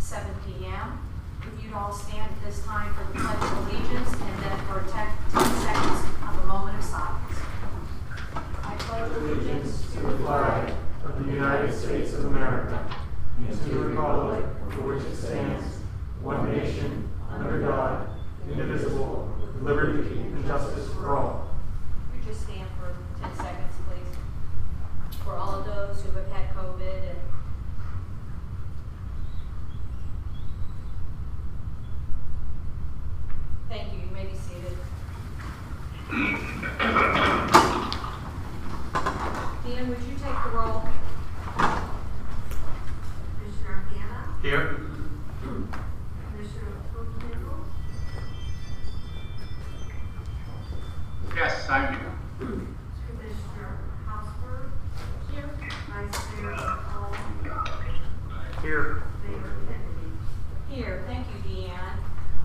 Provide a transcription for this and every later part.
7 p.m. If you'd all stand at this time for the Pledge of Allegiance and then for 10 seconds of a moment of silence. I pledge allegiance to the flag of the United States of America and to the republic for which it stands, one nation, under God, indivisible, with liberty and justice for all. You just stand for 10 seconds, please. For all of those who have had COVID and thank you. You may be seated. Dan, would you take the roll? Commissioner Hanna? Here. Commissioner Nichols? Yes, I'm here. Commissioner Houseberg? Here. Vice Mayor Hall? Here. Mayor Kennedy? Here. Thank you, Deanne.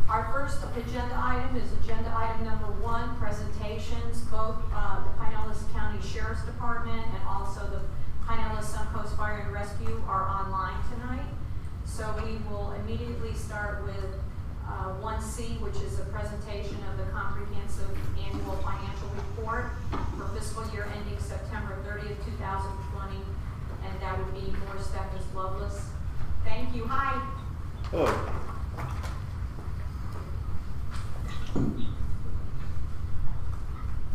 Our first agenda item is agenda item number 1, presentations. Both the Pinellas County Sheriff's Department and also the Pinellas Suncoast Fire and Rescue are online tonight. So we will immediately start with 1C, which is a presentation of the comprehensive annual financial report for fiscal year ending September 30th, 2020. And that would be Morris Steffens Loveless. Thank you. Hi. Hello.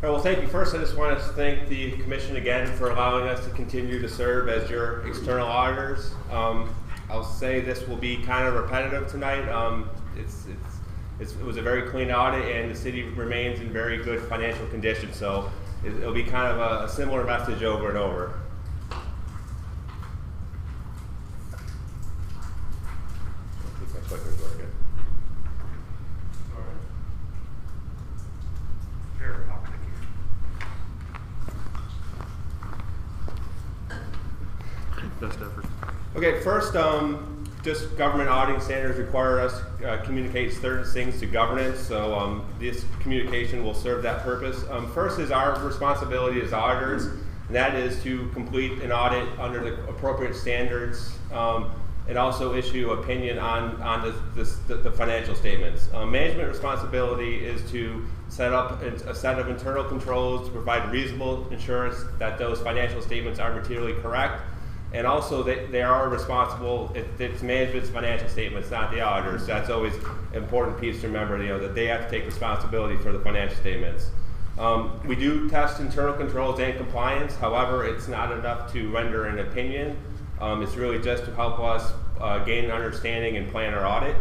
All right, well, thank you. First, I just want to thank the Commission again for allowing us to continue to serve as your external auditors. I'll say this will be kind of repetitive tonight. It was a very clean audit, and the city remains in very good financial condition, so it'll be kind of a similar message over and over. I think my clicker's working. Best effort. Okay, first, just government auditing standards require us communicate certain things to governance, so this communication will serve that purpose. First is our responsibility as auditors, and that is to complete an audit under the appropriate standards and also issue opinion on the financial statements. Management responsibility is to set up a set of internal controls to provide reasonable assurance that those financial statements are materially correct. And also, they are responsible. It's management's financial statements, not the auditors. That's always an important piece to remember. That they have to take responsibility for the financial statements. We do test internal controls and compliance. However, it's not enough to render an opinion. It's really just to help us gain an understanding and plan our audit.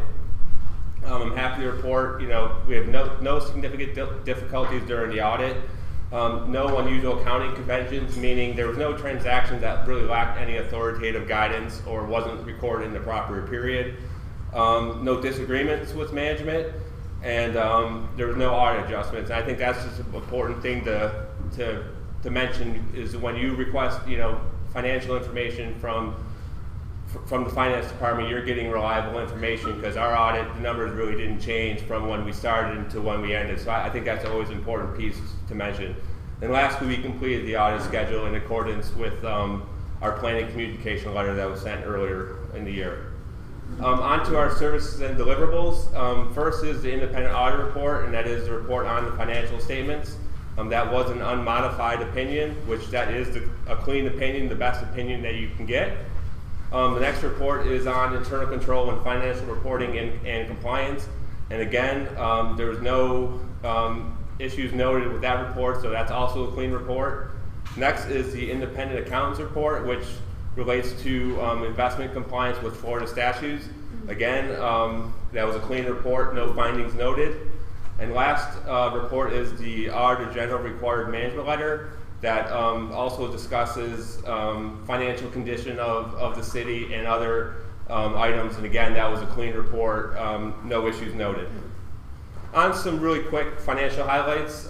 I'm happy to report. We have no significant difficulties during the audit. No unusual accounting conventions, meaning there was no transaction that really lacked any authoritative guidance or wasn't recorded in the proper period. No disagreements with management, and there was no audit adjustments. And I think that's just an important thing to mention is when you request financial information from the finance department, you're getting reliable information because our audit, the numbers really didn't change from when we started to when we ended. So I think that's always an important piece to mention. And lastly, we completed the audit schedule in accordance with our planning communication letter that was sent earlier in the year. On to our services and deliverables. First is the independent audit report, and that is the report on the financial statements. That was an unmodified opinion, which that is a clean opinion, the best opinion that you can get. The next report is on internal control and financial reporting and compliance. And again, there was no issues noted with that report, so that's also a clean report. Next is the independent accountants report, which relates to investment compliance with Florida statutes. Again, that was a clean report, no findings noted. And last report is the Auditor General required management letter that also discusses financial condition of the city and other items. And again, that was a clean report, no issues noted. On some really quick financial highlights,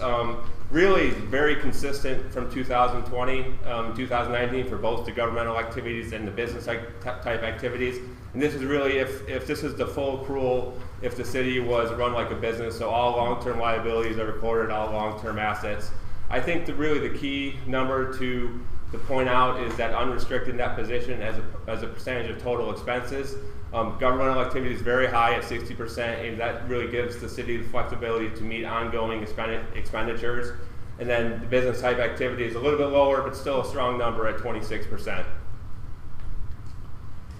really very consistent from 2020, 2019 for both the governmental activities and the business type activities. And this is really if this is the full accrual, if the city was run like a business, so all long-term liabilities are recorded, all long-term assets. I think really the key number to point out is that unrestricted net position as a percentage of total expenses. Governmental activity is very high at 60%, and that really gives the city the flexibility to meet ongoing expenditures. And then the business type activity is a little bit lower, but still a strong number at 26%.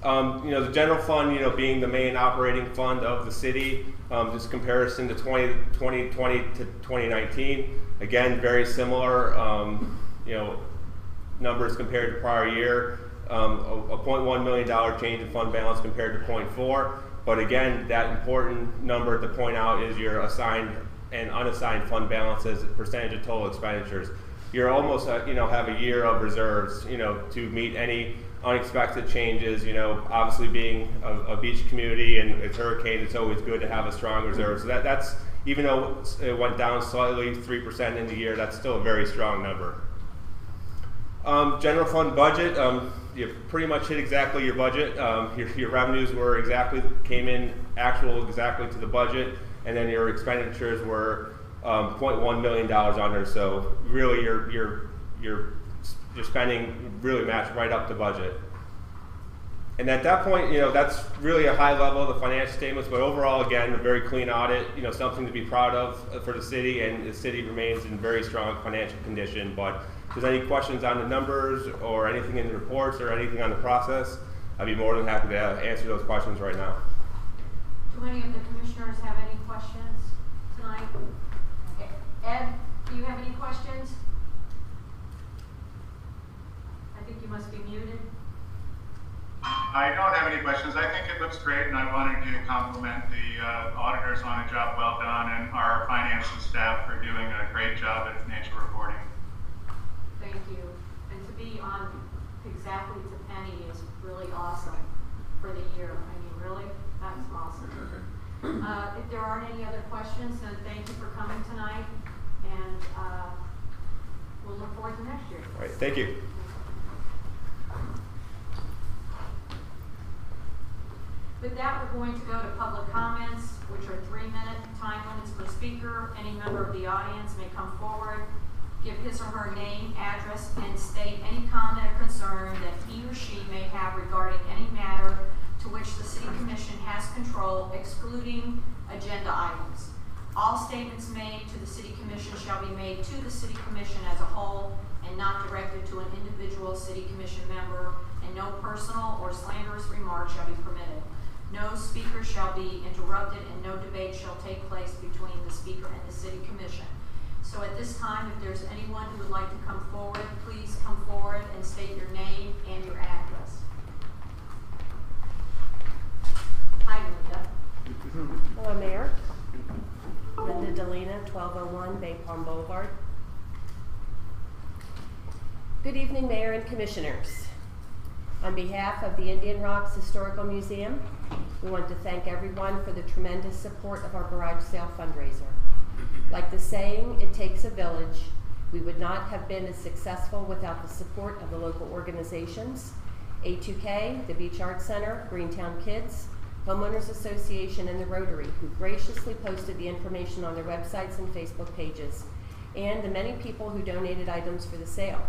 The general fund, being the main operating fund of the city, just comparison to 2020 to 2019, again, very similar, numbers compared to prior year. A $0.1 million change in fund balance compared to 0.4. But again, that important number to point out is your assigned and unassigned fund balance as a percentage of total expenditures. You're almost, have a year of reserves, to meet any unexpected changes. Obviously being a beach community and it's hurricane, it's always good to have a strong reserve. So that's, even though it went down slightly, 3% in the year, that's still a very strong number. General fund budget, you pretty much hit exactly your budget. Your revenues came in exactly to the budget, and then your expenditures were $0.1 million under. So really, your spending really matched right up to budget. And at that point, that's really a high level of the financial statements. But overall, again, a very clean audit. Something to be proud of for the city, and the city remains in very strong financial condition. But if there's any questions on the numbers or anything in the reports or anything on the process, I'd be more than happy to answer those questions right now. Do any of the commissioners have any questions tonight? Ed, do you have any questions? I think you must be muted. I don't have any questions. I think it looks great, and I wanted to compliment the auditors on a job well done and our finance and staff for doing a great job at financial reporting. Thank you. And to be on exactly to penny is really awesome for the year. I mean, really, that's awesome. If there aren't any other questions, then thank you for coming tonight, and we'll look forward to next year. All right, thank you. With that, we're going to go to public comments, which are 3-minute time limits per speaker. Any member of the audience may come forward, give his or her name, address, and state any comment or concern that he or she may have regarding any matter to which the City Commission has control, excluding agenda items. All statements made to the City Commission shall be made to the City Commission as a whole and not directed to an individual City Commission member, and no personal or slanderous remarks shall be permitted. No speaker shall be interrupted, and no debate shall take place between the speaker and the City Commission. So at this time, if there's anyone who would like to come forward, please come forward and state your name and your address. Hi, Linda. Hello, Mayor. Linda Delina, 1201 Bay Palm Boulevard. Good evening, Mayor and Commissioners. On behalf of the Indian Rocks Historical Museum, we want to thank everyone for the tremendous support of our garage sale fundraiser. Like the saying, it takes a village. We would not have been as successful without the support of the local organizations, A2K, the Beach Arts Center, Greentown Kids, Homeowners Association, and the Rotary, who graciously posted the information on their websites and Facebook pages, and the many people who donated items for the sale.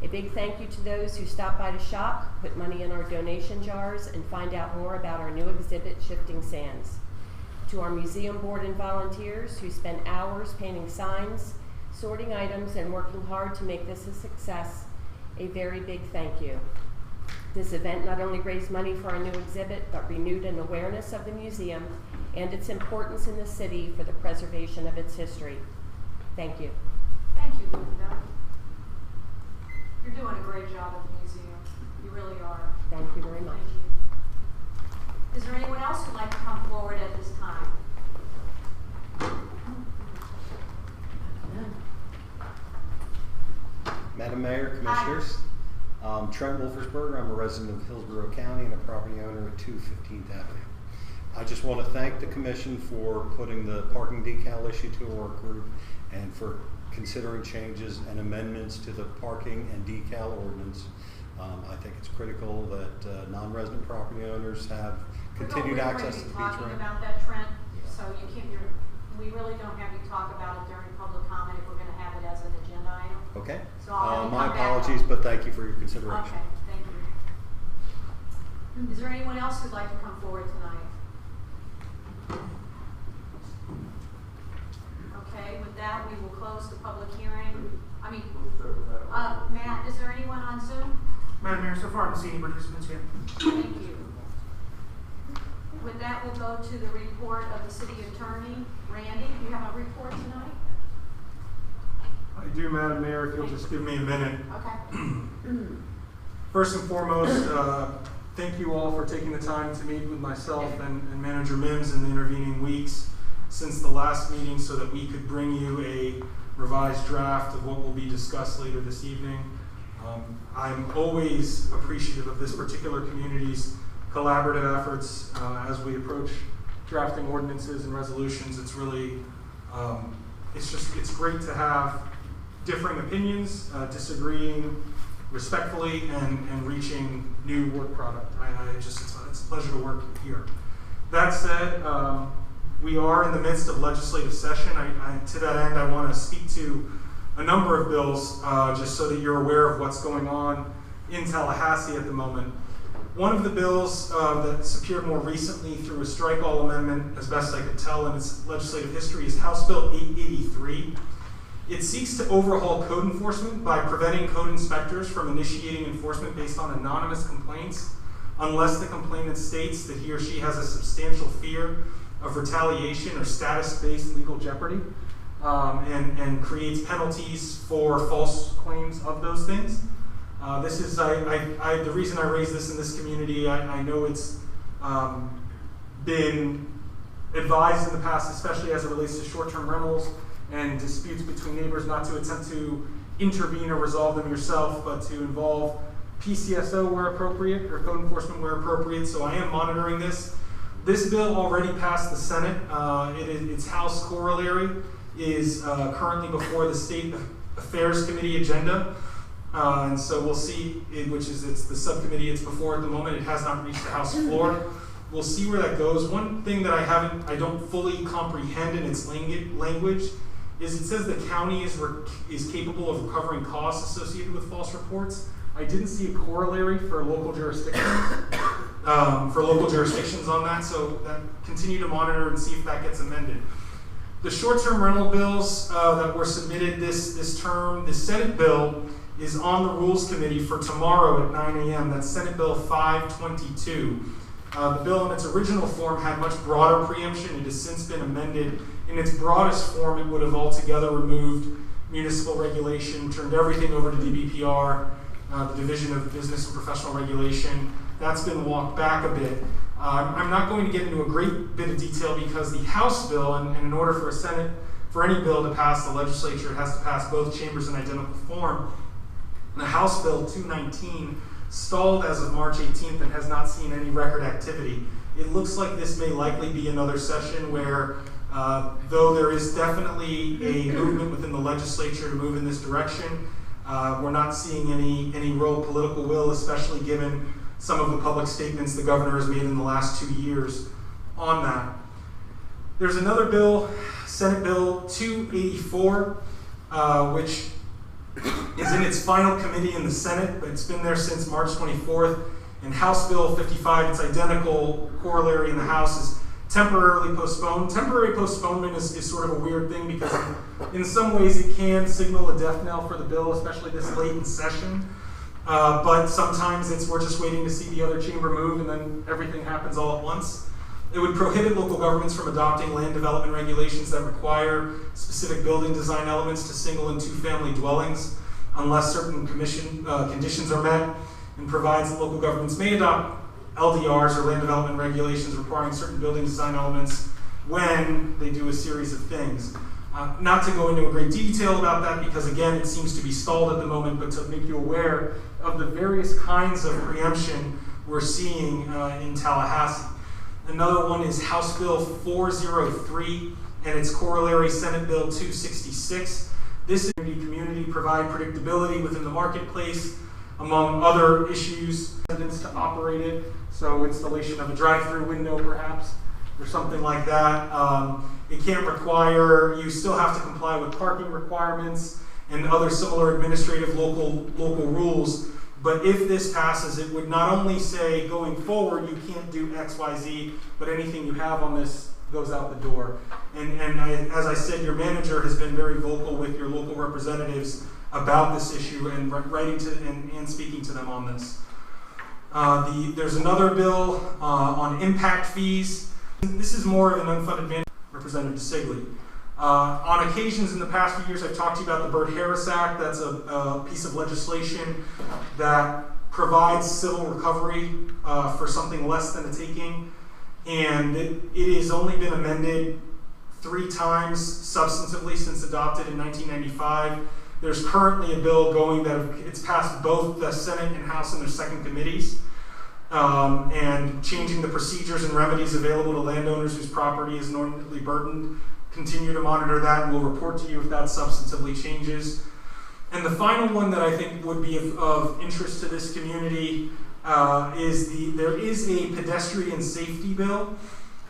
A big thank you to those who stopped by to shop, put money in our donation jars, and find out more about our new exhibit, Shifting Sands. To our museum board and volunteers who spent hours painting signs, sorting items, and working hard to make this a success, a very big thank you. This event not only raised money for our new exhibit, but renewed an awareness of the museum and its importance in the city for the preservation of its history. Thank you. Thank you, Linda. You're doing a great job at the museum. You really are. Thank you very much. Thank you. Is there anyone else who'd like to come forward at this time? Madam Mayor, Commissioners, Trent Wolfersberger. I'm a resident of Hillsborough County and a property owner at 2 15th Avenue. I just want to thank the Commission for putting the parking decal issue to a work group and for considering changes and amendments to the parking and decal ordinance. I think it's critical that non-resident property owners have continued access to the beach We're going to be talking ramp. about that, Trent, so you can't, we really don't have you talk about it during public comment if we're going to have it as an agenda item. Okay. So I'll My come back apologies, on. but thank you for your consideration. Okay, thank you. Is there anyone else who'd like to come forward tonight? Okay, with that, we will close the public hearing. Matt, is there anyone on Zoom? Madam Mayor, so far I don't see any participants yet. Thank you. With that, we'll go to the report of the city attorney. Randy, do you have a report tonight? I do, Madam Mayor, if you'll just give me a minute. Okay. First and foremost, thank you all for taking the time to meet with myself and Manager Mims in the intervening weeks since the last meeting so that we could bring you a revised draft of what will be discussed later this evening. I'm always appreciative of this particular community's collaborative efforts as we approach drafting ordinances and resolutions. It's really, it's great to have differing opinions, disagreeing respectfully, and reaching new work product. It's a pleasure to work here. That said, we are in the midst of legislative session. To that end, I want to speak to a number of bills just so that you're aware of what's going on in Tallahassee at the moment. One of the bills that's appeared more recently through a strike-all amendment, as best I could tell in its legislative history, is House Bill 883. It seeks to overhaul code enforcement by preventing code inspectors from initiating enforcement based on anonymous complaints unless the complainant states that he or she has a substantial fear of retaliation or status-based legal jeopardy, and creates penalties for false claims of those things. This is the reason I raise this in this community. I know it's been advised in the past, especially as it relates to short-term rentals and disputes between neighbors, not to attempt to intervene or resolve them yourself, but to involve PCSO where appropriate or code enforcement where appropriate. So I am monitoring this. This bill already passed the Senate. Its House corollary is currently before the State Affairs Committee agenda. And so we'll see, it's the subcommittee it's before at the moment. It has not reached the House floor. We'll see where that goes. One thing that I don't fully comprehend in its language is it says the county is capable of recovering costs associated with false reports. I didn't see a corollary for local jurisdictions, on that, so continue to monitor and see if that gets amended. The short-term rental bills that were submitted this term, the Senate bill is on the Rules Committee for tomorrow at 9 a.m. That's Senate Bill 522. The bill in its original form had much broader preemption. It has since been amended. In its broadest form, it would have altogether removed municipal regulation, turned everything over to DBPR, the Division of Business and Professional Regulation. That's been walked back a bit. I'm not going to get into a great bit of detail because the House bill, and in order for any bill to pass the legislature, it has to pass both chambers in identical form. The House Bill 219 stalled as of March 18th and has not seen any record activity. It looks like this may likely be another session where, though there is definitely a movement within the legislature to move in this direction, we're not seeing any real political will, especially given some of the public statements the governor has made in the last 2 years on that. There's another bill, Senate Bill 284, which is in its final committee in the Senate, but it's been there since March 24th. And House Bill 55, its identical corollary in the House, is temporarily postponed. Temporary postponement is sort of a weird thing because in some ways it can signal a death knell for the bill, especially this late in session. But sometimes we're just waiting to see the other chamber move and then everything happens all at once. It would prohibit local governments from adopting land development regulations that require specific building design elements to single and two-family dwellings unless certain conditions are met, and provides that local governments may adopt LDRs or land development regulations requiring certain building design elements when they do a series of things. Not to go into a great detail about that because, again, it seems to be stalled at the moment, but to make you aware of the various kinds of preemption we're seeing in Tallahassee. Another one is House Bill 403 and its corollary Senate Bill 266. This is community provide predictability within the marketplace, among other issues, to operate it. So installation of a drive-through window, perhaps, or something like that. It can't require, you still have to comply with parking requirements and other similar administrative local rules, But if this passes, it would not only say going forward you can't do X, Y, Z, but anything you have on this goes out the door. And as I said, your manager has been very vocal with your local representatives about this issue and writing to and speaking to them on this. There's another bill on impact fees. This is more of an unfunded mandate, Representative Sigley. On occasions in the past few years, I've talked to you about the Byrd-Harris Act. That's a piece of legislation that provides civil recovery for something less than a taking. And it has only been amended 3 times substantively since adopted in 1995. There's currently a bill going that it's passed both the Senate and House in their second committees, and changing the procedures and remedies available to landowners whose property is inordinately burdened. Continue to monitor that, and we'll report to you if that substantively changes. And the final one that I think would be of interest to this community is there is a pedestrian safety bill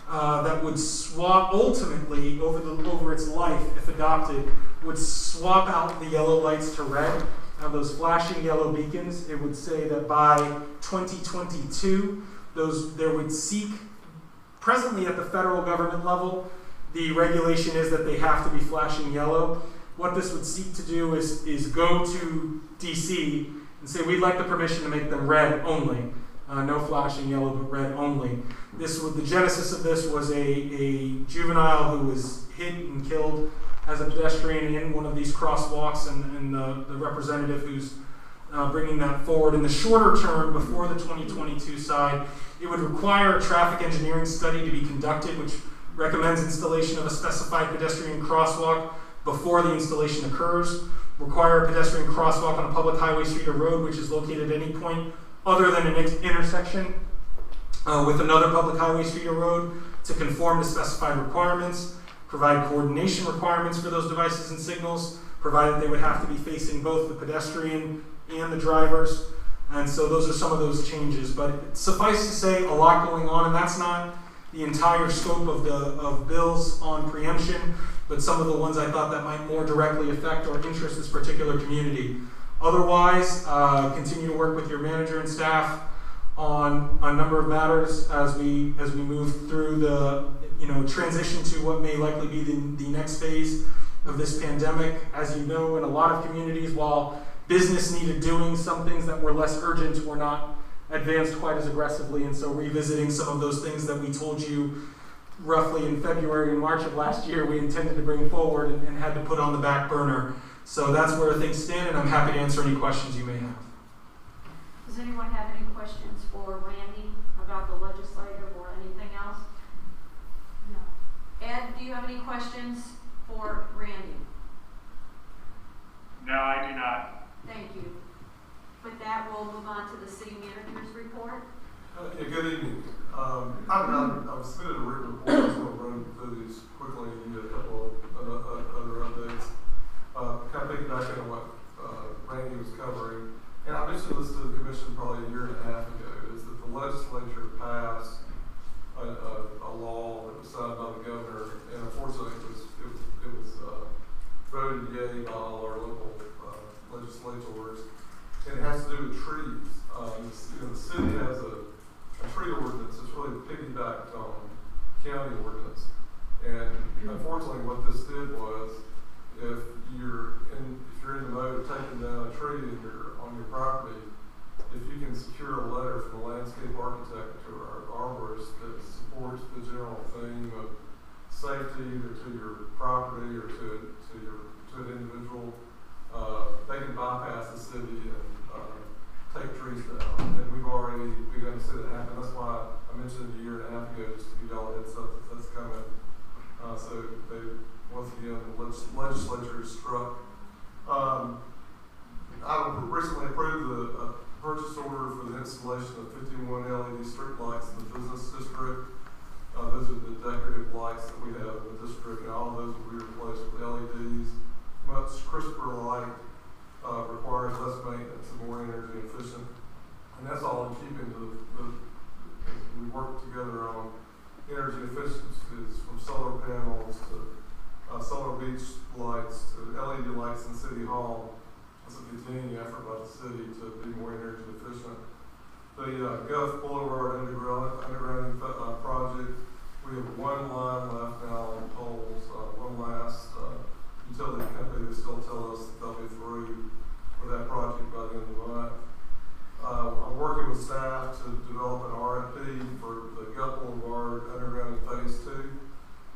that would swap, ultimately, over its life, if adopted, would swap out the yellow lights to red. Those flashing yellow beacons, it would say that by 2022, there would seek, presently at the federal government level, the regulation is that they have to be flashing yellow. What this would seek to do is go to DC and say, we'd like the permission to make them red only. No flashing yellow, but red only. The genesis of this was a juvenile who was hit and killed as a pedestrian in one of these crosswalks, and the representative who's bringing that forward. In the shorter term, before the 2022 side, it would require a traffic engineering study to be conducted, which recommends installation of a specified pedestrian crosswalk before the installation occurs. Require a pedestrian crosswalk on a public highway, street, or road which is located at any point other than an intersection with another public highway, street, or road to conform to specified requirements. Provide coordination requirements for those devices and signals, provided they would have to be facing both the pedestrian and the drivers. And so those are some of those changes. But suffice to say, a lot going on, and that's not the entire scope of bills on preemption, but some of the ones I thought that might more directly affect or interest this particular community. Otherwise, continue to work with your manager and staff on a number of matters as we move through the transition to what may likely be the next phase of this pandemic. As you know, in a lot of communities, while business needed doing, some things that were less urgent were not advanced quite as aggressively, and so revisiting some of those things that we told you roughly in February and March of last year we intended to bring forward and had to put on the back burner. So that's where things stand, and I'm happy to answer any questions you may have. Does anyone have any questions for Randy about the legislative or anything else? No. Ed, do you have any questions for Randy? No, I do not. Thank you. With that, we'll move on to the city manager's report. Yeah, good evening. I've submitted a written report. I'm just going to run through these quickly and give you a couple of other updates. Kind of piggybacking on what Randy was covering. And I mentioned this to the commission probably a year and a half ago, is that the legislature passed a law that was signed by the governor, and unfortunately it was voted yay by all our local legislators. And it has to do with trees. The city has a tree ordinance that's really piggybacked on county ordinance. And unfortunately, what this did was, if you're in the mode of taking down a tree on your property, if you can secure a letter from a landscape architect or an arborist that supports the general theme of safety either to your property or to an individual, they can bypass the city and take trees down. And we've already begun to see that happen. That's why I mentioned a year and a half ago, just to give y'all a heads up that that's coming. So they, once again, the legislature is struck. I recently approved the purchase order for the installation of 51 LED street lights in the business district. Those are the decorative lights that we have in the district, and all of those will be replaced with LEDs. Much crisper light, requires less maintenance and more energy efficient. And that's all in keeping we work together on energy efficiencies from solar panels to solar beach lights to LED lights in City Hall it's a continuing effort by the city to be more energy efficient. The Gulf Boulevard undergrounding project, we have one line left now on poles, one last utility company that still tell us that they'll be through with that project by the end of the month. I'm working with staff to develop an RFP for the Gulf Boulevard underground phase 2.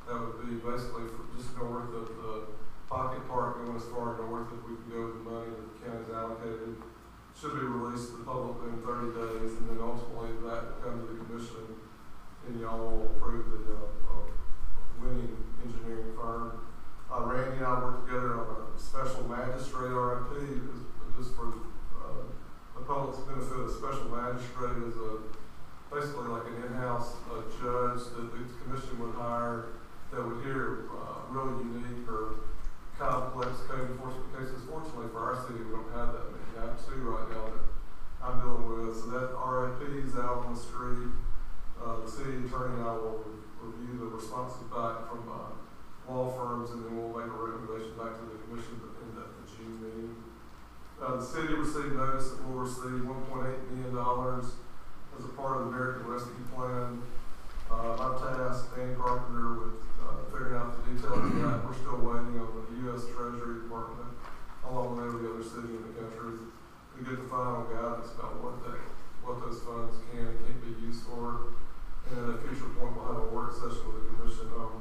That would be basically for just north of the Pocket Park, going as far north as we can go with the money that the county's allocated. Should be released to the public within 30 days, and then ultimately that will come to the commission, and y'all will approve the winning engineering firm. Randy and I worked together on a special magistrate RFP, just for the public's benefit. A special magistrate is basically like an in-house judge that the commission would hire that would hear really unique or complex code enforcement cases. Fortunately for our city, we don't have that many. I have 2 right now that I'm dealing with. So that RFP is out on the street. The city attorney and I will review the responses back from law firms, and then we'll make a recommendation back to the commission in the June meeting. The city received notice that we'll receive $1.8 million as a part of the American Rescue Plan. I've tasked Dan Carpenter with figuring out the details of that. We're still waiting on the U.S. Treasury Department, along with every other city in the country, to get the final guidance about what those funds can and can't be used for. And at a future point, we'll have a work session with the commission on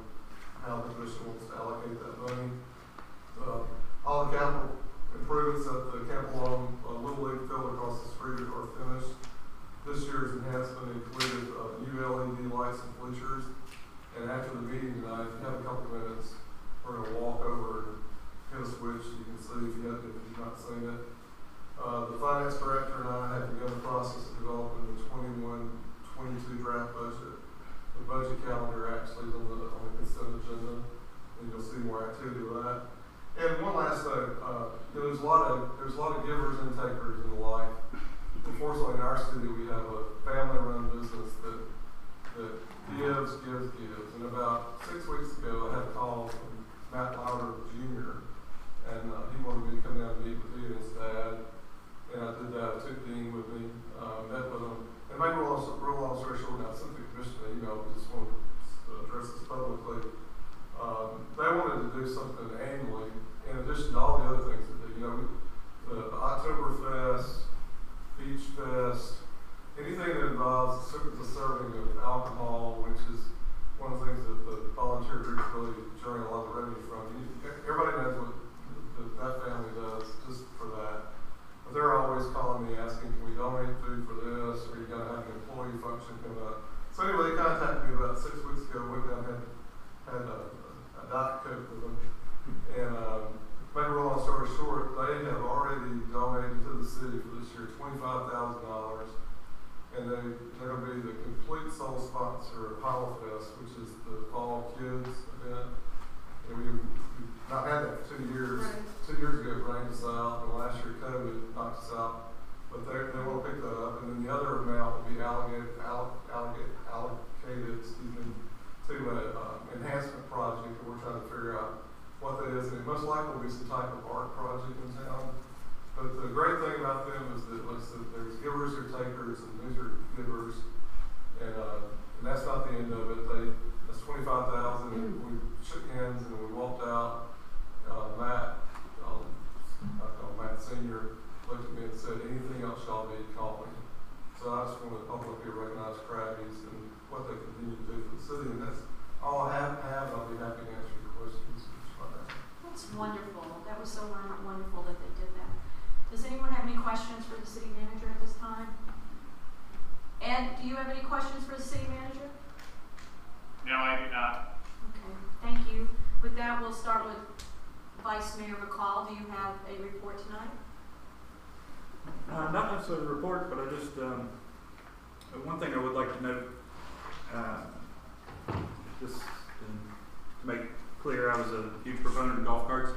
how the commission wants to allocate that money. All the capital improvements at the Campbell Little League field across the street are finished. This year's enhancement included new LED lights and bleachers. And after the meeting tonight, if you have a couple minutes, we're going to walk over and hit a switch. You can see if you've not seen it. The finance director and I have begun the process of developing the 21-22 draft budget. The budget calendar actually is on the consent agenda, and you'll see more activity with that. And one last thing, there's a lot of givers and takers in life. Unfortunately, in our city, we have a family-run business that gives. And about 6 weeks ago, I had a call from Matt Lauder Jr., and he wanted me to come down and meet with he and his dad. And I did that. I took Dean with me, met with him. And make a real long story short, I sent the commission an email, but just want to address this publicly. They wanted to do something annually, in addition to all the other things that they, the Oktoberfest, Beach Fest, anything that involves the serving of alcohol, which is one of the things that the volunteer groups really generate a lot of revenue from. Everybody knows what that family does just for that. But they're always calling me asking, can we donate food for this, or you got to have an employee function come up. So anyway, they contacted me about 6 weeks ago, went down and had a Diet Coke with them. And make a long story short, they have already donated to the city for this year $25,000. And they're going to be the complete sole sponsor of Hollow Fest, which is the fall kids event. And we've not had that for 2 years. Right. 2 years ago, it rained us out, and last year COVID knocked us out. But they will pick that up, and then the other amount will be allocated to an enhancement project that we're trying to figure out what that is. And it most likely will be some type of art project in town. But the great thing about them is that, like I said, there's givers or takers, and these are givers. And that's not the end of it. That's $25,000, and we shook hands and we walked out. Matt Senior looked at me and said, anything else y'all need, call me. So I just want to publicly recognize Krabby's and what they continue to do for the city. And that's all I have. I'll be happy to answer your questions. That's wonderful. That was so wonderful that they did that. Does anyone have any questions for the city manager at this time? Ed, do you have any questions for the city manager? No, I do not. Okay, thank you. With that, we'll start with Vice Mayor McCall. Do you have a report tonight? Not necessarily a report, but I just, one thing I would like to note, just to make clear, I was a huge proponent of golf carts.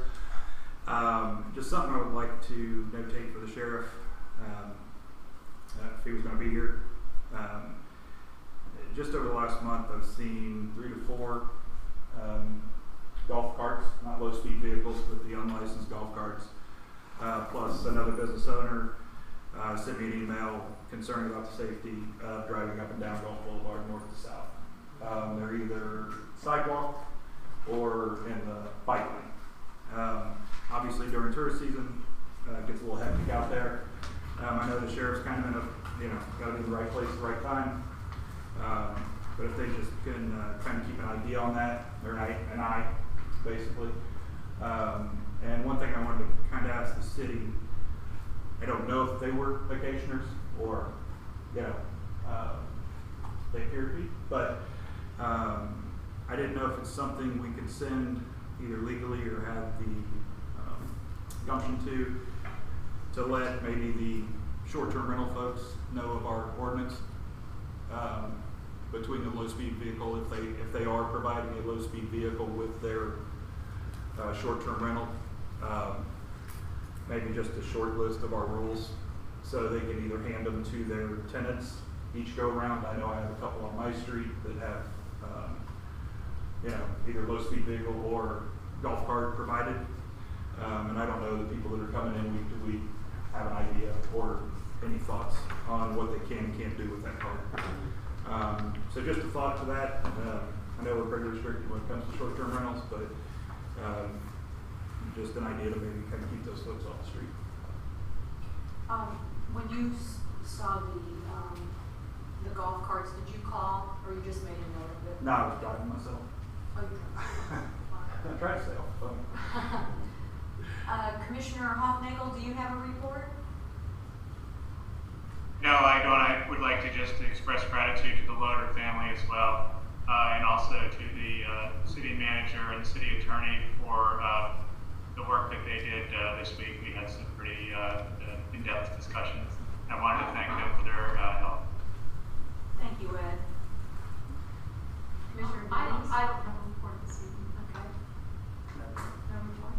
Just something I would like to notate for the sheriff, if he was going to be here. Just over the last month, I've seen 3 to 4 golf carts, not low-speed vehicles, but the unlicensed golf carts, plus another business owner sent me an email concerned about the safety of driving up and down Gulf Boulevard north to south. They're either sidewalk or in the bike lane. Obviously during tourist season, it gets a little hectic out there. I know the sheriff's kind of in a, gotta be in the right place at the right time. But if they just can kind of keep an idea on that, or an eye, basically. And one thing I wanted to kind of ask the city, I don't know if they were vacationers or, they appear to be, but I didn't know if it's something we could send either legally or have the gumption to let maybe the short-term rental folks know of our ordinance between the low-speed vehicle, if they are providing a low-speed vehicle with their short-term rental, maybe just a short list of our rules so they can either hand them to their tenants each go around. I know I have a couple on my street that have either low-speed vehicle or golf cart provided, and I don't know the people that are coming in week to week have an idea or any thoughts on what they can and can't do with that cart. So just a thought to that. I know we're pretty restricted when it comes to short-term rentals, but just an idea to maybe kind of keep those folks off the street. When you saw the golf carts, did you call or you just made a note of it? No, I was driving myself. Oh, you I tried to stay off the phone. Commissioner Hofnagel, do you have a report? No, I don't. I would like to just express gratitude to the Loader family as well, and also to the city manager and city attorney for the work that they did this week. We had some pretty in-depth discussions. I wanted to thank them for their help. Thank you, Ed. Commissioner I don't Dennis? have a report this evening. Okay. No report?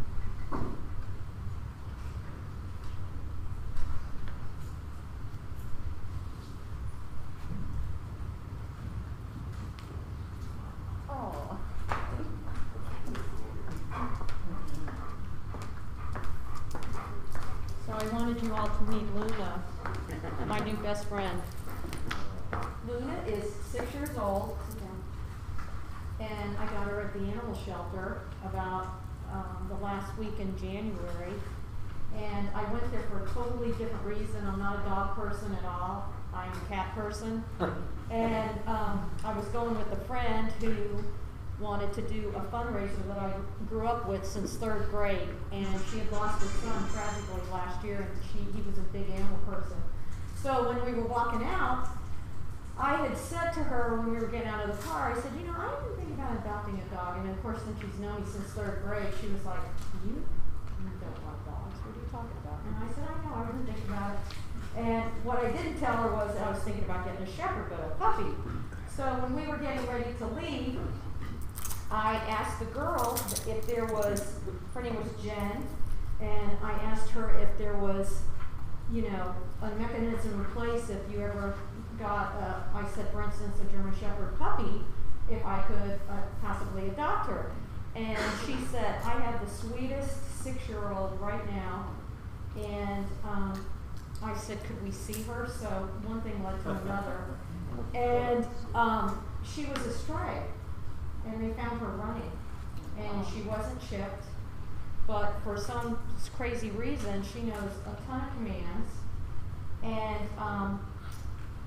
Oh. So I wanted you all to meet Luna, my new best friend. Luna is 6 years old, And I got her at the animal shelter about the last week in January. And I went there for a totally different reason. I'm not a dog person at all. I'm a cat person. And I was going with a friend who wanted to do a fundraiser that I grew up with since 3rd grade. And she had lost her son tragically last year, and he was a big animal person. So when we were walking out, I had said to her when we were getting out of the car, I said, I've been thinking about adopting a dog. And of course, since she's known me since 3rd grade, she was like, you don't like dogs. What are you talking about? And I said, I know, I wasn't thinking about it. And what I didn't tell her was that I was thinking about getting a shepherd, but a puppy. So when we were getting ready to leave, I asked the girl if there was, her name was Jen, and I asked her if there was, a mechanism in place if you ever got, I said, for instance, a German Shepherd puppy, if I could possibly adopt her. And she said, I have the sweetest 6-year-old right now. And I said, could we see her? So one thing led to another. And she was a stray. And they found her running. And she wasn't chipped. But for some crazy reason, she knows a ton of commands. And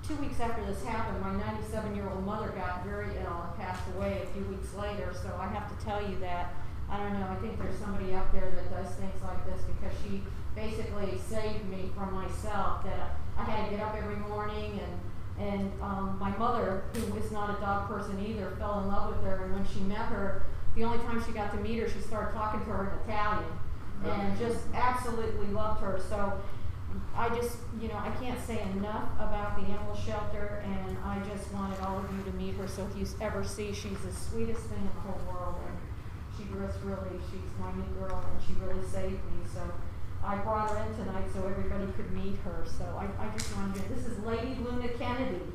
2 weeks after this happened, my 97-year-old mother got very ill and passed away a few weeks later. So I have to tell you that, I don't know, I think there's somebody out there that does things like this because she basically saved me from myself. That I had to get up every morning and my mother, who is not a dog person either, fell in love with her. And when she met her, the only time she got to meet her, she started talking to her in Italian and just absolutely loved her. So I just, I can't say enough about the animal shelter, and I just wanted all of you to meet her. So if you ever see, she's the sweetest thing in the whole world, and she's my new girl, and she really saved me. So I brought her in tonight so everybody could meet her. So I just wanted to, this is Lady Luna Kennedy.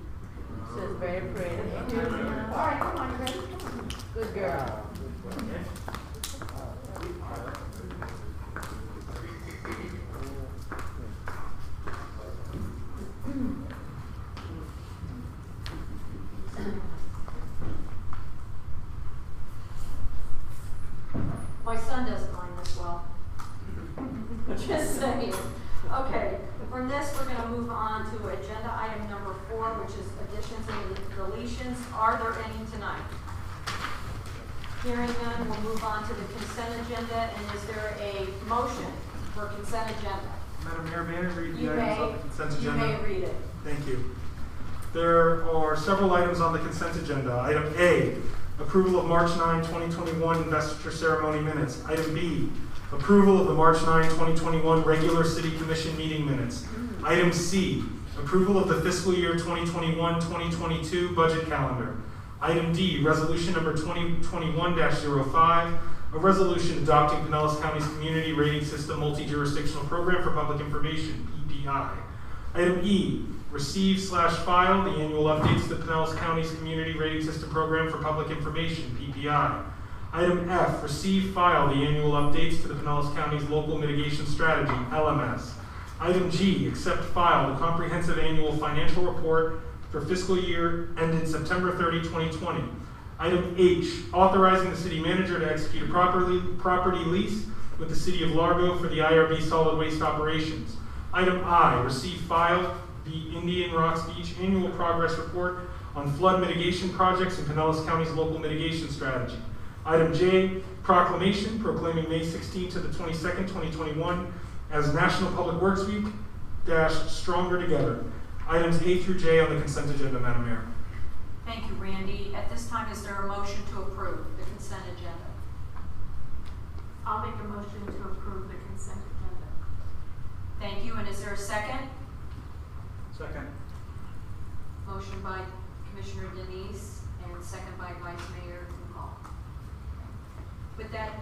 She's very pretty. All right, come on, ready? Come on. Good girl. My son doesn't mind this well. Just saying. Okay, from this, we're gonna move on to agenda item number 4, which is additions and deletions. Are there any tonight? Hearing none, we'll move on to the consent agenda, and is there a motion for consent agenda? Madam Mayor, may I read You the items on the consent you agenda? may read it. Thank you. There are several items on the consent agenda. Item A, approval of March 9, 2021 investiture ceremony minutes. Item B, approval of the March 9, 2021 regular city commission meeting minutes. Item C, approval of the fiscal year 2021-2022 budget calendar. Item D, resolution number 2021-05, a resolution adopting Pinellas County's Community Rating System Multi-Jurisdictional Program for Public Information, PPI. Item E, receive/file the annual updates to the Pinellas County's Community Rating System Program for Public Information, PPI. Item F, receive, file the annual updates to the Pinellas County's Local Mitigation Strategy, LMS. Item G, accept, file the comprehensive annual financial report for fiscal year ended September 30, 2020. Item H, authorizing the city manager to execute a property lease with the city of Largo for the IRB solid waste operations. Item I, receive, file the Indian Rocks Beach annual progress report on flood mitigation projects in Pinellas County's local mitigation strategy. Item J, proclamation proclaiming May 16th to the 22nd, 2021 as National Public Works Week -- Stronger Together. Items A through J on the consent agenda, Madam Mayor. Thank you, Randy. At this time, is there a motion to approve the consent agenda? I'll make a motion to approve the consent agenda. Thank you, and is there a second? Second. Motion by Commissioner Denise and second by Vice Mayor Kuhal. With that,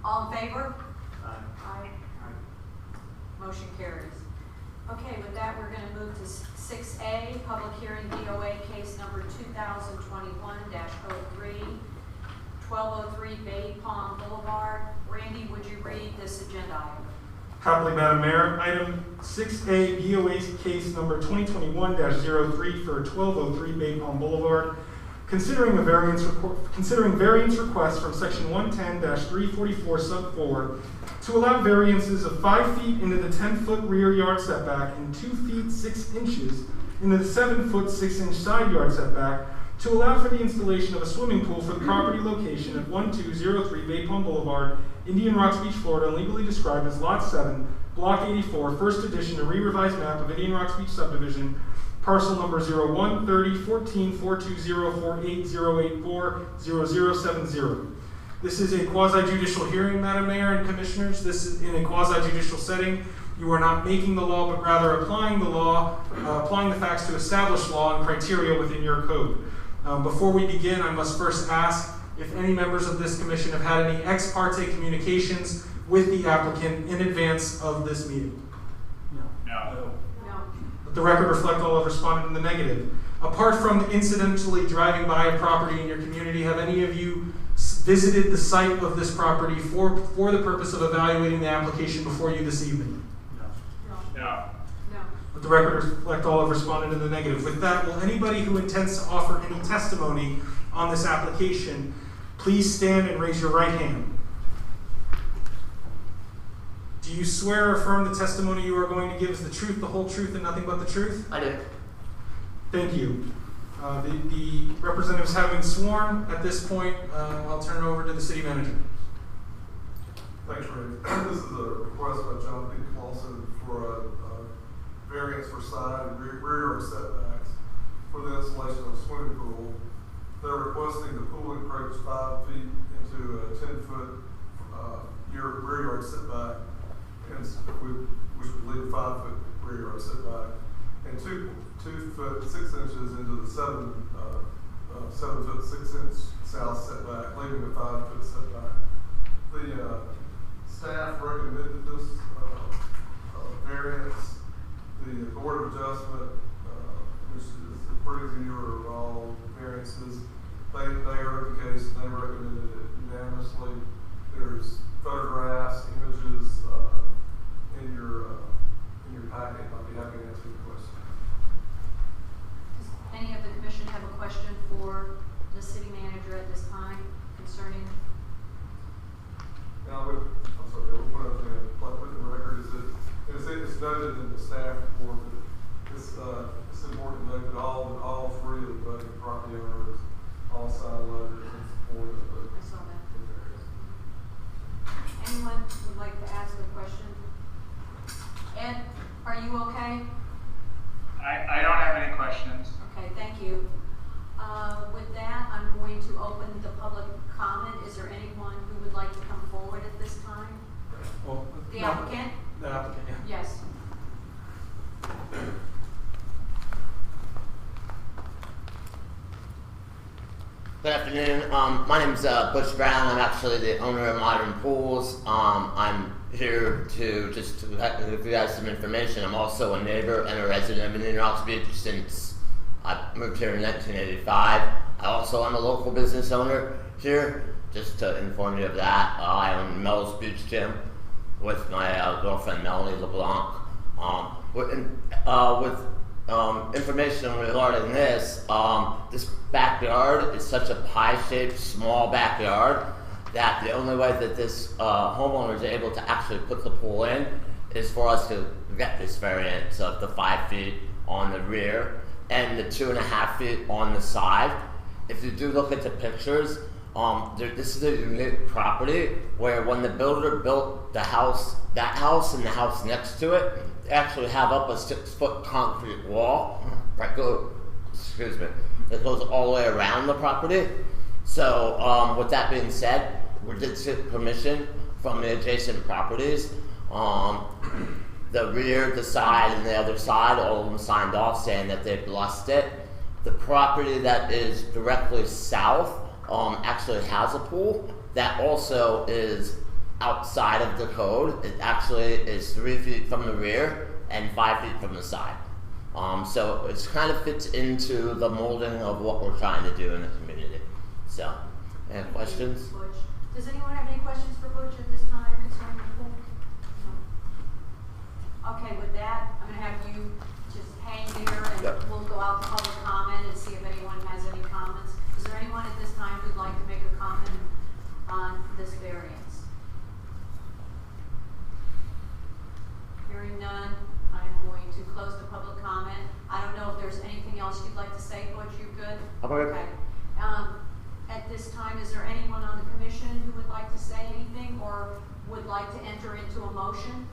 all in favor? Aye. Motion carries. Okay, with that, we're going to move to 6A, public hearing DOA case number 2021-03, 1203 Bay Palm Boulevard. Randy, would you read this agenda item? Happily, Madam Mayor. Item 6A, BOA case number 2021-03 for 1203 Bay Palm Boulevard. Considering variance requests from section 110-344 sub 4 to allow variances of 5 feet into the 10-foot rear yard setback and 2 feet 6 inches into the 7-foot 6-inch side yard setback to allow for the installation of a swimming pool for the property location at 1203 Bay Palm Boulevard, Indian Rocks Beach, Florida, legally described as Lot 7, Block 84, First Edition, a re-revised map of Indian Rocks Beach subdivision, parcel number 013014420480840070. This is a quasi-judicial hearing, Madam Mayor and Commissioners. This is in a quasi-judicial setting. You are not making the law, but rather applying the law, applying the facts to establish law and criteria within your code. Before we begin, I must first ask if any members of this commission have had any ex parte communications with the applicant in advance of this meeting. No. No. Let the record reflect all have responded in the negative. Apart from incidentally driving by a property in your community, have any of you visited the site of this property for the purpose of evaluating the application before you this evening? No. Let the record reflect all have responded in the negative. With that, will anybody who intends to offer any testimony on this application please stand and raise your right hand? Do you swear or affirm the testimony you are going to give is the truth, the whole truth, and nothing but the truth? I do. Thank you. The representatives having sworn, at this point, I'll turn it over to the city manager. Thanks, Randy. This is a request by John P. Clausen for a variance for side and rear yard setbacks for the installation of a swimming pool. They're requesting the pool encroach 5 feet into a 10-foot rear yard setback, which would leave a 5-foot rear yard setback, and 2 foot 6 inches into the 7-foot 6-inch south setback, leaving a 5-foot setback. The staff recommended this variance. The Board of Adjustment, which is approving your all variances, they heard the case and they recommended it unanimously. There's photographs, images in your packet. I'll be happy to answer your question. Does any of the commission have a question for the city manager at this time concerning? are you okay? I don't have any questions. Okay, thank you. With that, I'm going to open the public comment. Is there anyone who would like to come forward at this time? Well, The no, applicant? The applicant, yeah. Yes. Good afternoon. My name is Butch Brown. I'm actually the owner of Modern Pools. I'm here to give you guys some information. I'm also a neighbor and a resident of Indian Rocks Beach since I moved here in 1985. I also am a local business owner here. Just to inform you of that, I own Mel's Beach Gym with my girlfriend Melanie LeBlanc. With information regarding this, this backyard is such a pie-shaped, small backyard that the only way that this homeowner is able to actually put the pool in is for us to get this variance of the 5 feet on the rear and the 2.5 feet on the side. If you do look at the pictures, this is a unique property where when the builder built the house, that house and the house next to it, they actually have up a 6-foot concrete wall that goes all the way around the property. So with that being said, we did seek permission from the adjacent properties. The rear, the side, and the other side, all of them signed off saying that they blessed it. The property that is directly south actually has a pool that also is outside of the code. It actually is 3 feet from the rear and 5 feet from the side. So it kind of fits into the molding of what we're trying to do in the community. So, any questions? Butch. Does anyone have any questions for Butch at this time concerning the pool? No. Okay, with that, I'm going to have you just hang there and we'll go out to public comment and see if anyone has any comments. Is there anyone at this time who'd like to make a comment on this variance? Hearing none, I'm going to close the public comment. I don't know if there's anything else you'd like to say, Butch. You good? Okay. At this time, is there anyone on the commission who would like to say anything or would like to enter into a motion?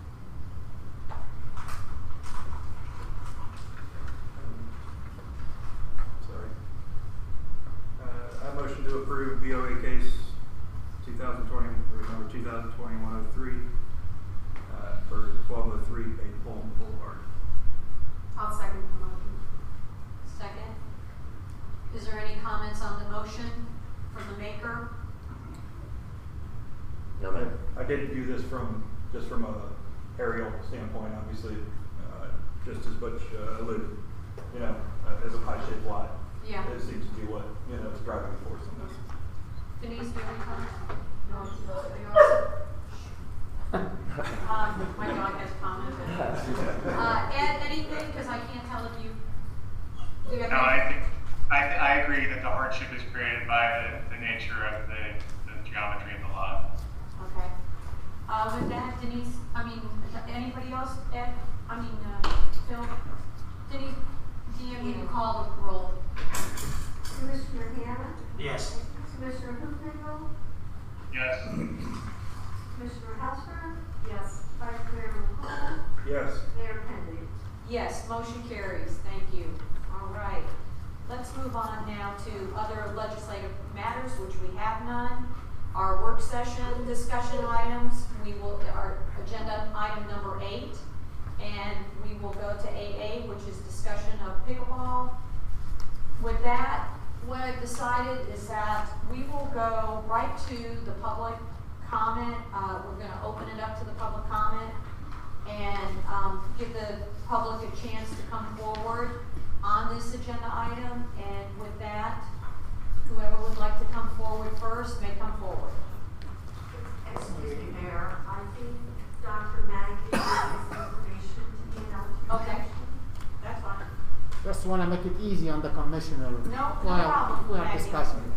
Sorry. I motion to approve BOA case 2020, or number 2020-103 for 1203 Bay Pullman Boulevard. I'll second the motion. Second. Is there any comments on the motion from the maker? No, ma'am. I did view this from a aerial standpoint, obviously, just as Butch alluded, as a pie-shaped lot. Yeah. It seems to be what, is driving the force on this. Denise, do you have any comments? No. My dog has commented. Ed, anything? Because I can't tell if you. Do you have No, anything? I agree that the hardship is created by the nature of the geometry of the lot. Okay. With that, Denise, anybody else? Ed? Phil? Denise, DM, you can call the roll. Commissioner Hammond? Yes. Commissioner Hoopnagel? Yes. Commissioner Houser? Yes. Vice Mayor McCall? Yes. Mayor Kennedy? Yes, motion carries. Thank you. All right. Let's move on now to other legislative matters, which we have none. Our work session discussion items, our agenda item number 8, and we will go to 8A, which is discussion of pickleball. With that, what I've decided is that we will go right to the public comment. We're going to open it up to the public comment and give the public a chance to come forward on this agenda item. And with that, whoever would like to come forward first may come forward. Excuse me, Mayor. I think Dr. Maggie has information to hand out to you. Okay, that's fine. Just want to make it easy on the commissioner. No problem, We are Maggie. discussing.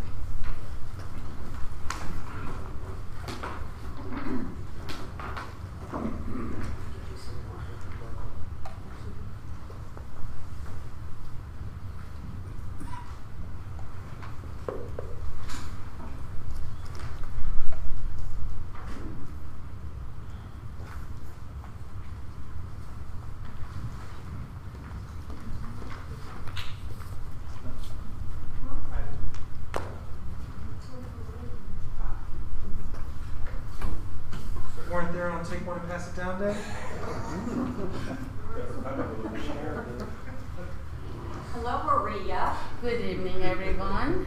to take one and pass it down, Dave? Hello, Maria. Good evening, everyone.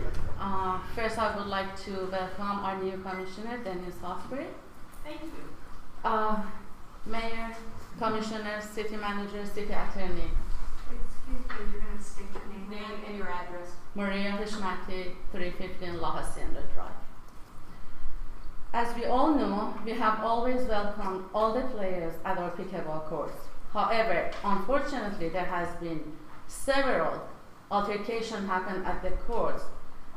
First, I would like to welcome our new commissioner, Dennis Osprey. Thank you. Mayor, commissioner, city manager, city attorney. Excuse me, you're gonna state your name. Name and your address. Maria Hishmati, 315 La Hacienda Drive. As we all know, we have always welcomed all the players at our pickleball courts. However, unfortunately, there has been several altercations happen at the courts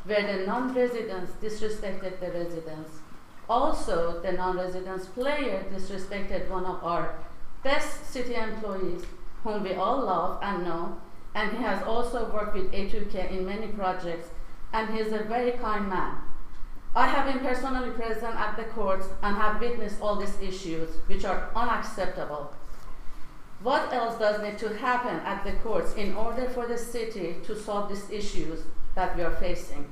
where the non-residents disrespected the residents. Also, the non-residents player disrespected one of our best city employees, whom we all love and know, and he has also worked with A2K in many projects, and he is a very kind man. I have been personally present at the courts and have witnessed all these issues, which are unacceptable. What else does need to happen at the courts in order for the city to solve these issues that we are facing?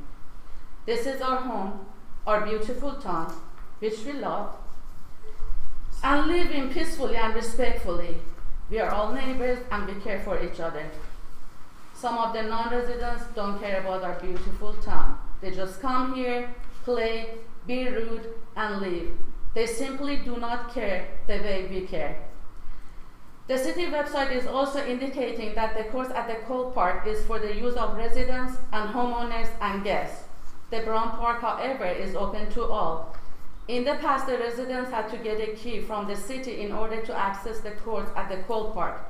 This is our home, our beautiful town, which we love, and live in peacefully and respectfully. We are all neighbors and we care for each other. Some of the non-residents don't care about our beautiful town. They just come here, play, be rude, and leave. They simply do not care the way we care. The city website is also indicating that the course at the Cole Park is for the use of residents and homeowners and guests. The Brown Park, however, is open to all. In the past, the residents had to get a key from the city in order to access the courts at the Cole Park.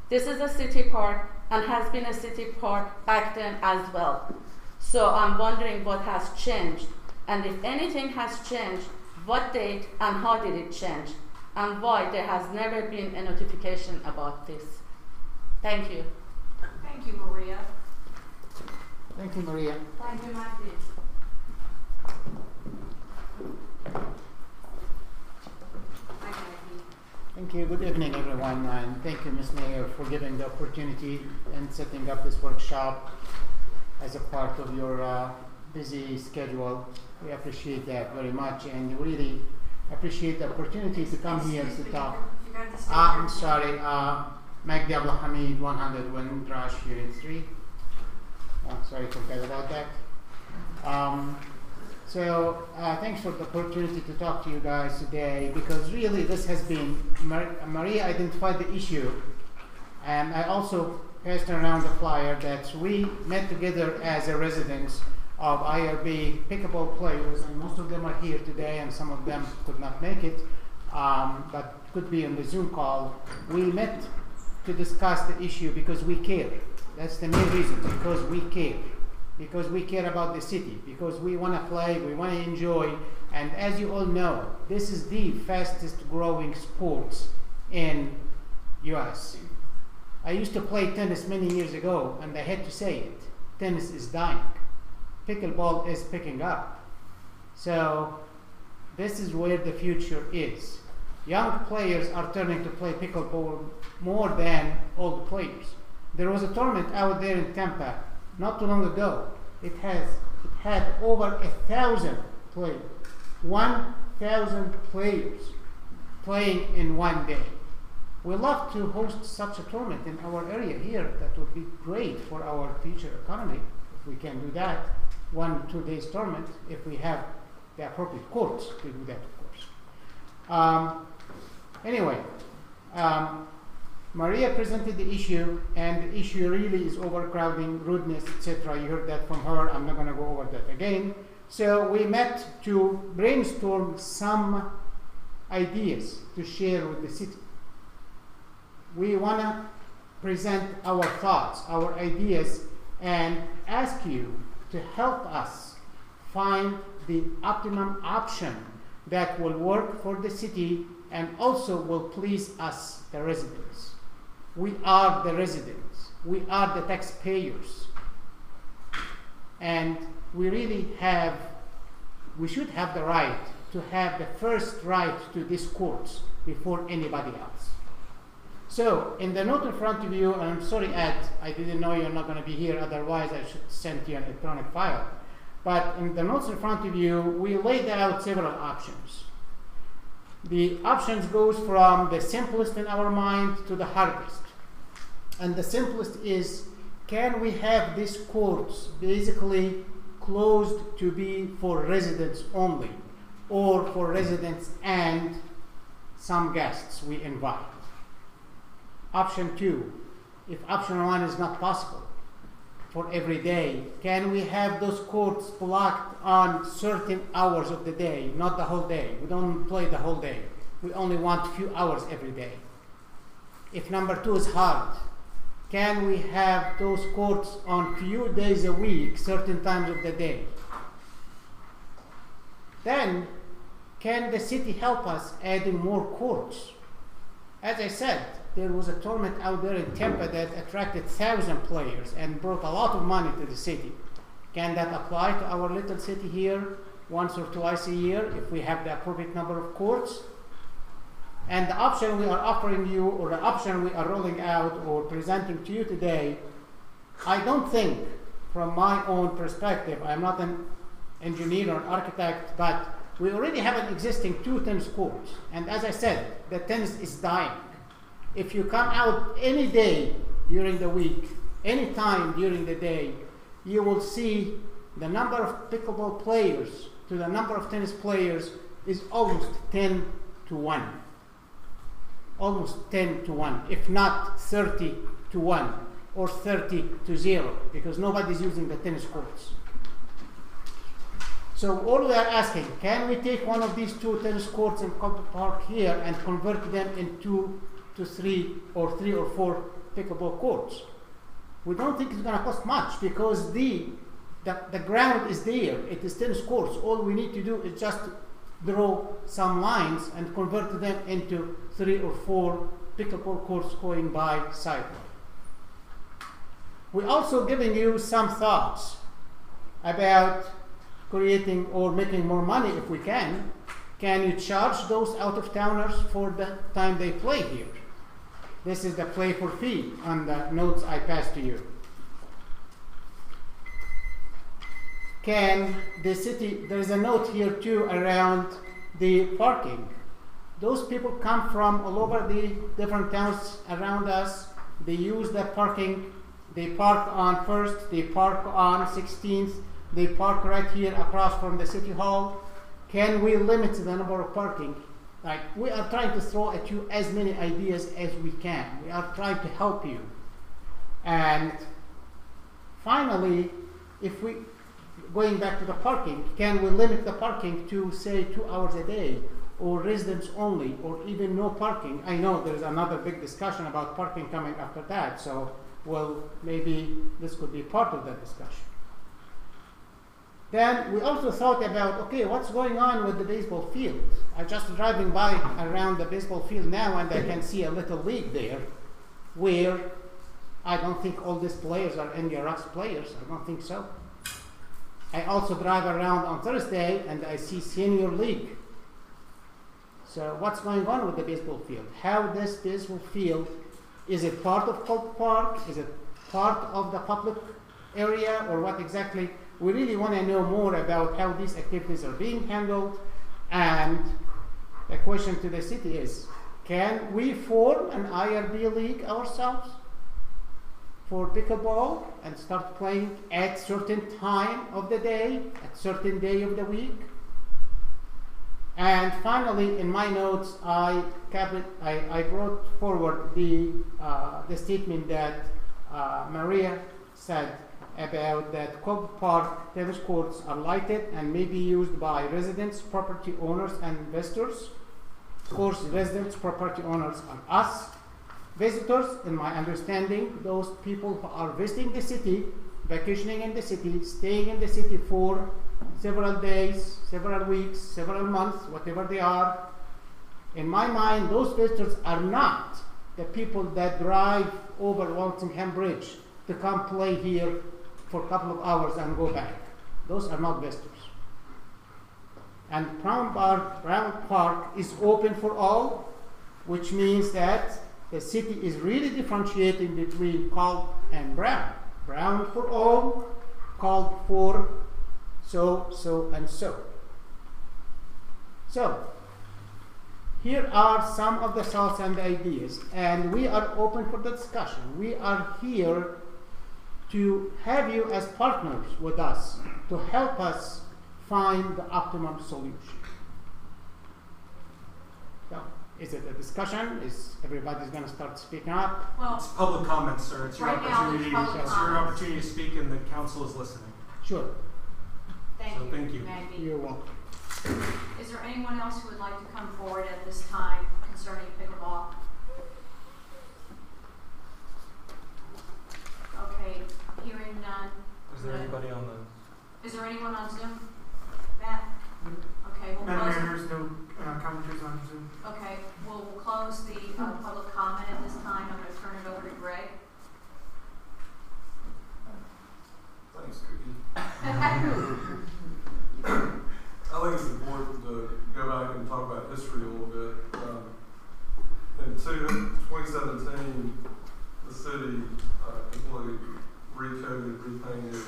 This is a city park and has been a city park back then as well. So I'm wondering what has changed, and if anything has changed, what date and how did it change, and why there has never been a notification about this. Thank you. Thank you, Maria. Thank you, Maria. Thank you, Maggie. Hi, Maggie. Thank you. Good evening, everyone, and thank you, Ms. Mayor, for giving the opportunity and setting up this workshop as a part of your busy schedule. We appreciate that very much, and really appreciate the opportunity to come here to talk. I'm sorry, Magdi Abdul Hamid, 100 Windrash, Unit 3. Sorry to forget about that. Thanks for the opportunity to talk to you guys today, because really this has been, Maria identified the issue, and I also passed around the flyer that we met together as a residents of IRB pickleball players, and most of them are here today, and some of them could not make it, but could be on the Zoom call. We met to discuss the issue because we care. That's the main reason, because we care. Because we care about the city, because we want to play, we want to enjoy, and as you all know, this is the fastest growing sports in US. I used to play tennis many years ago, and I had to say it. Tennis is dying. Pickleball is picking up. So this is where the future is. Young players are turning to play pickleball more than old players. There was a tournament out there in Tampa not too long ago. It had over 1,000 players. 1,000 players playing in one day. We love to host such a tournament in our area here. That would be great for our future economy if we can do that. 1-2 days tournament, if we have the appropriate courts to do that, of course. Anyway, Maria presented the issue, and the issue really is overcrowding, rudeness, etc. You heard that from her. I'm not going to go over that again. So we met to brainstorm some ideas to share with the city. We want to present our thoughts, our ideas, and ask you to help us find the optimum option that will work for the city and also will please us, the residents. We are the residents. We are the taxpayers. And we really should have the right to have the first right to these courts before anybody else. So, in the note in front of you, and I'm sorry, Ed, I didn't know you're not going to be here, otherwise I should send you an electronic file. But in the notes in front of you, we laid out several options. the options goes from the simplest in our mind to the hardest. And the simplest is, can we have these courts basically closed to be for residents only, or for residents and some guests we invite? Option 2, if option 1 is not possible for every day, can we have those courts blocked on certain hours of the day, not the whole day? We don't play the whole day. We only want a few hours every day. If number 2 is hard, can we have those courts on few days a week, certain times of the day? Then, can the city help us adding more courts? As I said, there was a tournament out there in Tampa that attracted 1,000 players and brought a lot of money to the city. Can that apply to our little city here once or twice a year if we have the appropriate number of courts? And the option we are offering you, or the option we are rolling out or presenting to you today, I don't think, from my own perspective, I'm not an engineer or an architect, but we already have an existing 2 tennis courts. And as I said, the tennis is dying. If you come out any day during the week, any time during the day, you will see the number of pickleball players to the number of tennis players is almost 10 to 1. Almost 10 to 1, if not 30 to 1, or 30 to 0, because nobody's using the tennis courts. So all we are asking, can we take one of these 2 tennis courts in Cobble Park here and convert them into 3 or 4 pickleball courts? We don't think it's going to cost much, because the ground is there. It is tennis courts. All we need to do is just draw some lines and convert them into 3 or 4 pickleball courts going by sidewalk. We're also giving you some thoughts about creating or making more money if we can. Can you charge those out-of-towners for the time they play here? This is the play for fee on the notes I passed to you. Can the city, there is a note here too around the parking. Those people come from all over the different towns around us. They use the parking. They park on 1st, they park on 16th, they park right here across from the city hall. Can we limit the number of parking? Like, we are trying to throw at you as many ideas as we can. We are trying to help you. And finally, if we, going back to the parking, can we limit the parking to, say, 2 hours a day, or residents only, or even no parking? I know there's another big discussion about parking coming after that, so, well, maybe this could be part of that discussion. Then we also thought about, okay, what's going on with the baseball field? I'm just driving by around the baseball field now, and I can see a little league there, where I don't think all these players are Indian Rocks players. I don't think so. I also drive around on Thursday, and I see senior league. So what's going on with the baseball field? How this baseball field, is it part of Cobble Park? Is it part of the public area, or what exactly? We really want to know more about how these activities are being handled. And the question to the city is, can we form an IRB league ourselves for pickleball and start playing at certain time of the day, at certain day of the week? And finally, in my notes, I brought forward the statement that Maria said about that Cobble Park tennis courts are lighted and may be used by residents, property owners, and investors. Of course, residents, property owners are us. Visitors, in my understanding, those people who are visiting the city, vacationing in the city, staying in the city for several days, several weeks, several months, whatever they are. In my mind, those visitors are not the people that drive over Walsingham Bridge to come play here for a couple of hours and go back. Those are not visitors. And Brown Park is open for all, which means that the city is really differentiating between Cobb and Brown. Brown for all, Cobb for so, and so. So, here are some of the thoughts and ideas, and we are open for the discussion. We are here to have you as partners with us to help us find the optimum solution. So, is it a discussion? Is everybody's going to start speaking up? Well, It's public comment, sir. It's your Right now, opportunity. it's public It's your comments. opportunity to speak, and the council is listening. Sure. thank So you, thank you. Maggie. You're welcome. Is there anyone else who would like to come forward at this time concerning pickleball? Okay, hearing none. Is there anybody on the? Is there anyone on Zoom? Matt? Okay, we'll Madam close. Mayor, there's no commentaries on Zoom. Okay, we'll close the public comment at this time. I'm going to turn it over to Greg. Thanks, Cookie. I think it's important to go back and talk about history a little bit. In 2017, the city completely recoded, repainted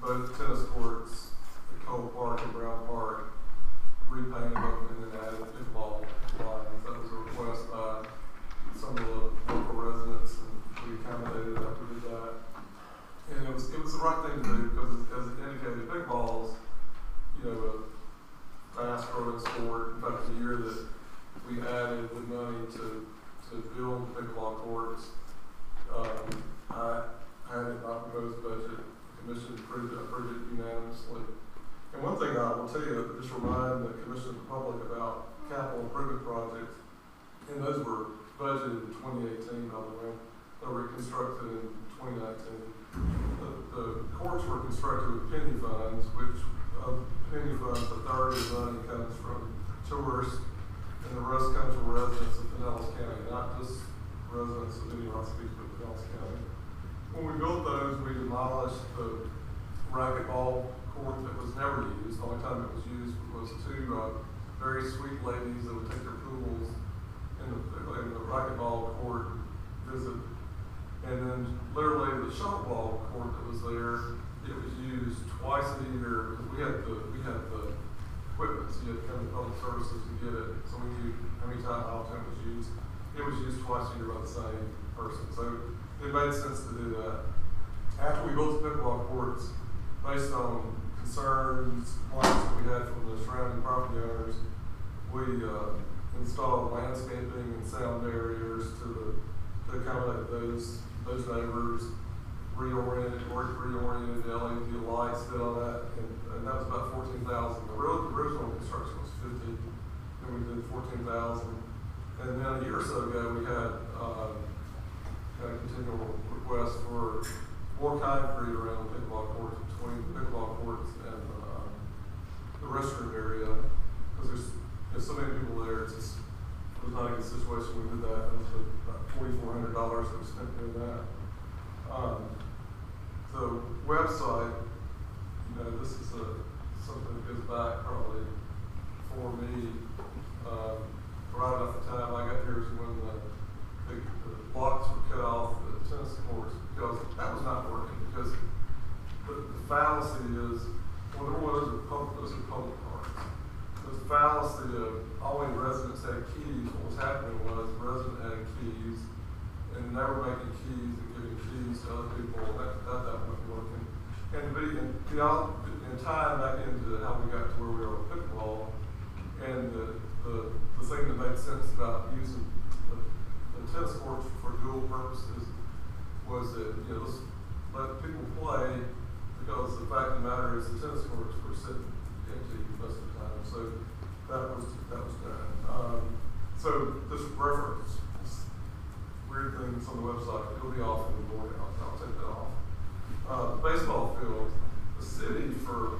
both tennis courts at Cole Park and Brown Park, repainted them and then added pickleball lines. That was a request by some of the local residents, and we accommodated after we did that. And it was the right thing to do because, as it indicated, pickleball's, you know, a fast growing sport. In fact, the year that we added the money to build pickleball courts, I had it in my proposed budget. The commission approved it unanimously. And one thing I will tell you, just remind the commission and the public about capital improvement projects, and those were budgeted in 2018, by the way. They were constructed in 2019. The courts were constructed with penny funds, which penny funds, a third of the money comes from tourists, and the rest comes from residents of Pinellas County, not just residents of Indian Rock Beach, but Pinellas County. When we built those, we demolished the racquetball court that was never used. The only time it was used was two very sweet ladies that would take their poodles in the racquetball court visit. And then literally the shuffleball court that was there, it was used twice a year because we had the equipment, so you had to come to public services to get it. So we knew how many times all the time it was used. It was used twice a year by the same person. So it made sense to do that. After we built the pickleball courts, based on concerns, complaints that we had from the surrounding property owners, we installed landscaping and sound barriers to accommodate those neighbors, reoriented the LED lights, did all that, and that was about $14,000. The original construction was $50,000, and we did $14,000. And then a year or so ago, we had a continual request for more concrete around the pickleball courts, between the pickleball courts and the restroom area, because there's so many people there. It was not a good situation. We did that. It was about $4,400 that we spent doing that. The website, you know, this is something that goes back probably for me. Right off the time I got here is when the blocks were cut off the tennis courts, because that was not working. Because the fallacy is, well, those are public parks. The fallacy of only residents had keys. What was happening was residents had keys, and they were making keys and giving keys to other people. That wasn't working. And tying back into how we got to where we are with pickleball, and the thing that made sense about using the tennis courts for dual purposes was that, you know, let's let people play, because the fact of the matter is the tennis courts were sitting empty most of the time. So that was done. So this reference, weird things on the website, it'll be off in the morning. I'll take that off. The baseball field, the city for,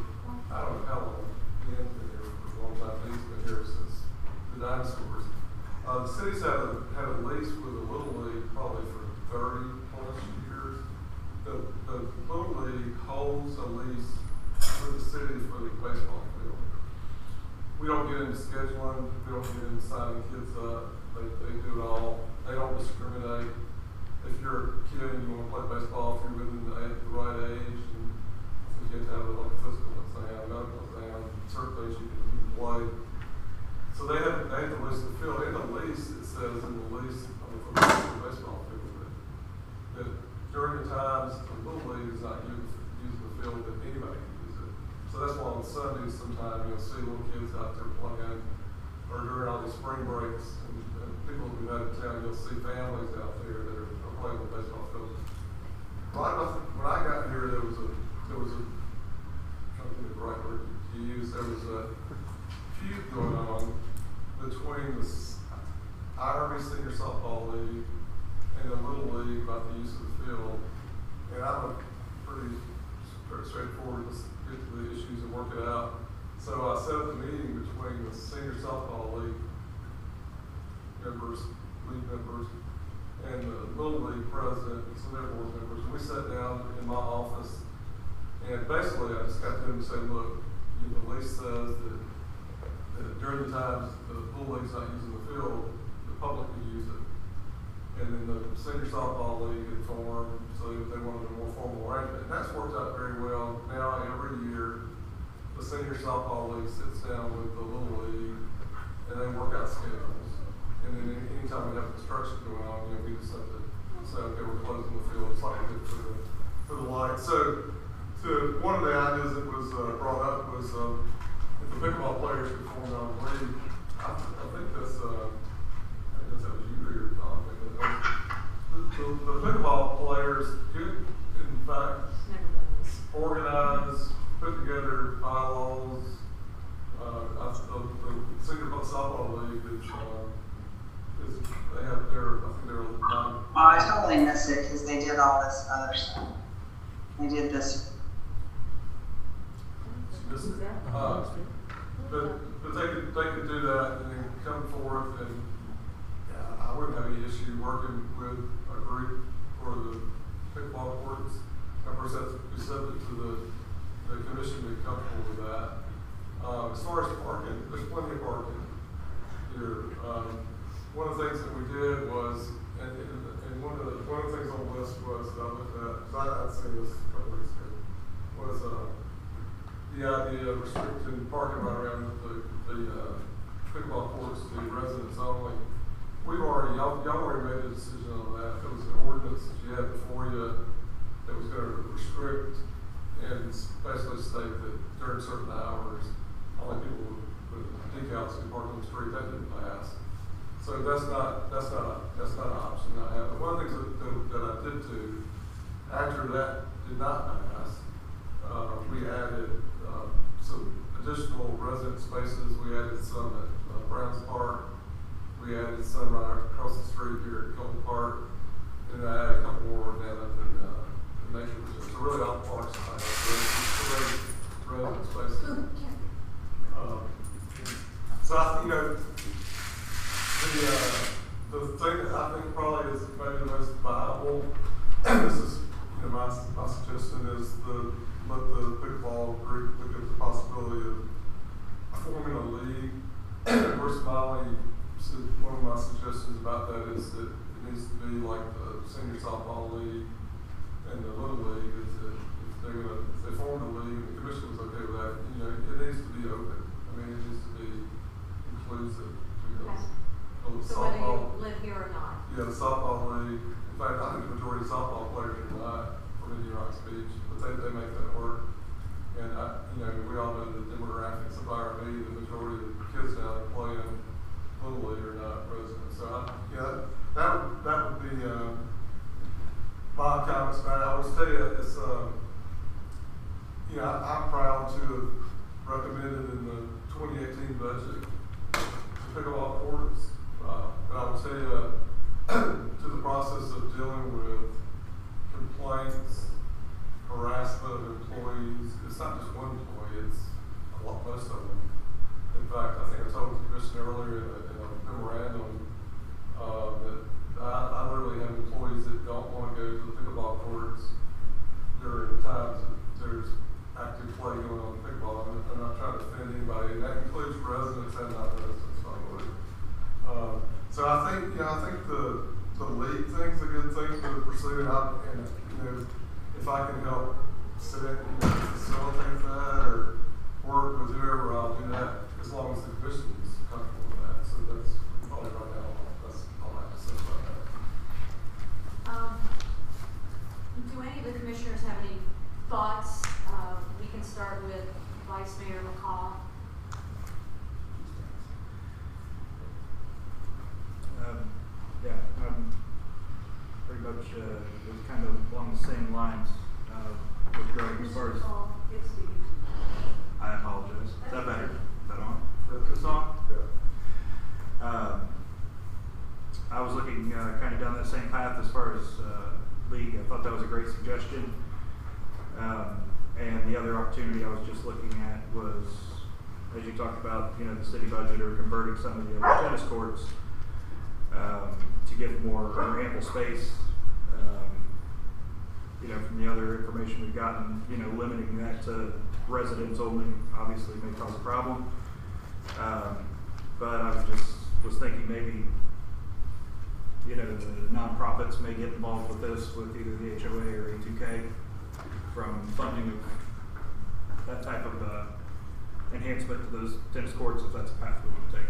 I don't know how long, Ian's been here for a long time, he's been here since the dinosaurs. The city's had a lease with the Little League probably for 30 plus years. The Little League holds a lease with the city for the baseball field. We don't get into scheduling, we don't get into signing kids up, they do it all. They don't discriminate. If you're a kid and you want to play baseball, if you're within the right age, and you get to have like a physical exam, medical exam, certain things you can play. So they have the lease the field. In the lease, it says in the lease for the baseball field that during the times the Little League is not using the field, that anybody can use it. So that's why on Sundays sometimes you'll see little kids out there playing, or during all these spring breaks, and people who've been out of town, you'll see families out there that are playing the baseball field. When I got here, there was a trying to think of the right word to use, there was a feud going on between the IRB Senior Softball League and the Little League about the use of the field. And I'm pretty straightforward, let's get to the issues and work it out. So I set up a meeting between the Senior Softball League members, and the Little League president and some of their board members. And we sat down in my office, and basically I just got them to say, look, the lease says that during the times the Little League's not using the field, the public can use it. And then the Senior Softball League had formed, so they wanted a more formal arrangement. And that's worked out very well. Now every year, the Senior Softball League sits down with the Little League, and they work out schedules. And then anytime we have construction going on, we just have to say, okay, we're closing the field. It's like we did for the light. So one of the ideas that was brought up was if the pickleball players could form their own league. I think that's you or Don. The pickleball players could, in fact, organize, put together bylaws. The Senior Softball League is they have their, I think they're I totally missed it because they did all this other stuff. They did this. But they could do that and then come forth, and I wouldn't have any issue working with a group for the pickleball courts. Of course, that's be subject to the commission being comfortable with that. As far as parking, there's plenty of parking here. One of the things that we did was, and one of the things on the list was that I looked at, because I'd seen this a couple weeks ago, was the idea of restricting parking right around the pickleball courts to residents only. Y'all already made a decision on that. It was an ordinance that you had before you that was going to restrict and basically state that during certain hours, only people with decals can park on the street. That didn't pass. So that's not an option I have. But one of the things that I did do after that did not pass, we added some additional resident spaces. We added some at Browns Park. We added some right across the street here at Colton Park, and I added a couple more down up in Nature Reserve. So really all the parks I have resident spaces. So the thing that I think probably is maybe the most viable, this is my suggestion is let the pickleball group look at the possibility of forming a league. Of course, one of my suggestions about that is that it needs to be like the Senior Softball League and the Little League. Is that if they formed a league, and the commission was okay with that, it needs to be open. I mean, it needs to be inclusive. So whether you live here or not. Yeah, the softball league. In fact, I think the majority of softball players are not from Indian Rocks Beach, but they make that work. And we all know the demographics of IRB, the majority of the kids now that play in Little League are not residents. So that would be my comments about it. I will tell you, it's I'm proud to have recommended in the 2018 budget to pickleball courts. But I will tell you, to the process of dealing with complaints, harassment of employees, it's not just one employee, it's most of them. In fact, I think I told the commission earlier in a memorandum that I literally have employees that don't want to go to the pickleball courts during times that there's active play going on in pickleball. I'm not trying to offend anybody, and that includes residents and non-residents, by the way. So I think the league thing's a good thing to pursue, and if I can help facilitate that or work with whoever, I'll do that as long as the commission is comfortable with that. So that's was kind of along the same lines with Greg as far as. I apologize. Is that better? Is that on? Is this on? Yeah. I was looking kind of down that same path as far as league. I thought that was a great suggestion. And the other opportunity I was just looking at was, as you talked about, you know, the city budget or converting some of the other tennis courts to give more ample space. You know, from the other information we've gotten, you know, limiting that to residents only obviously may cause a problem. But I was thinking maybe, you know, the nonprofits may get involved with this with either the HOA or A2K from funding of that type of enhancement to those tennis courts if that's a path we want to take.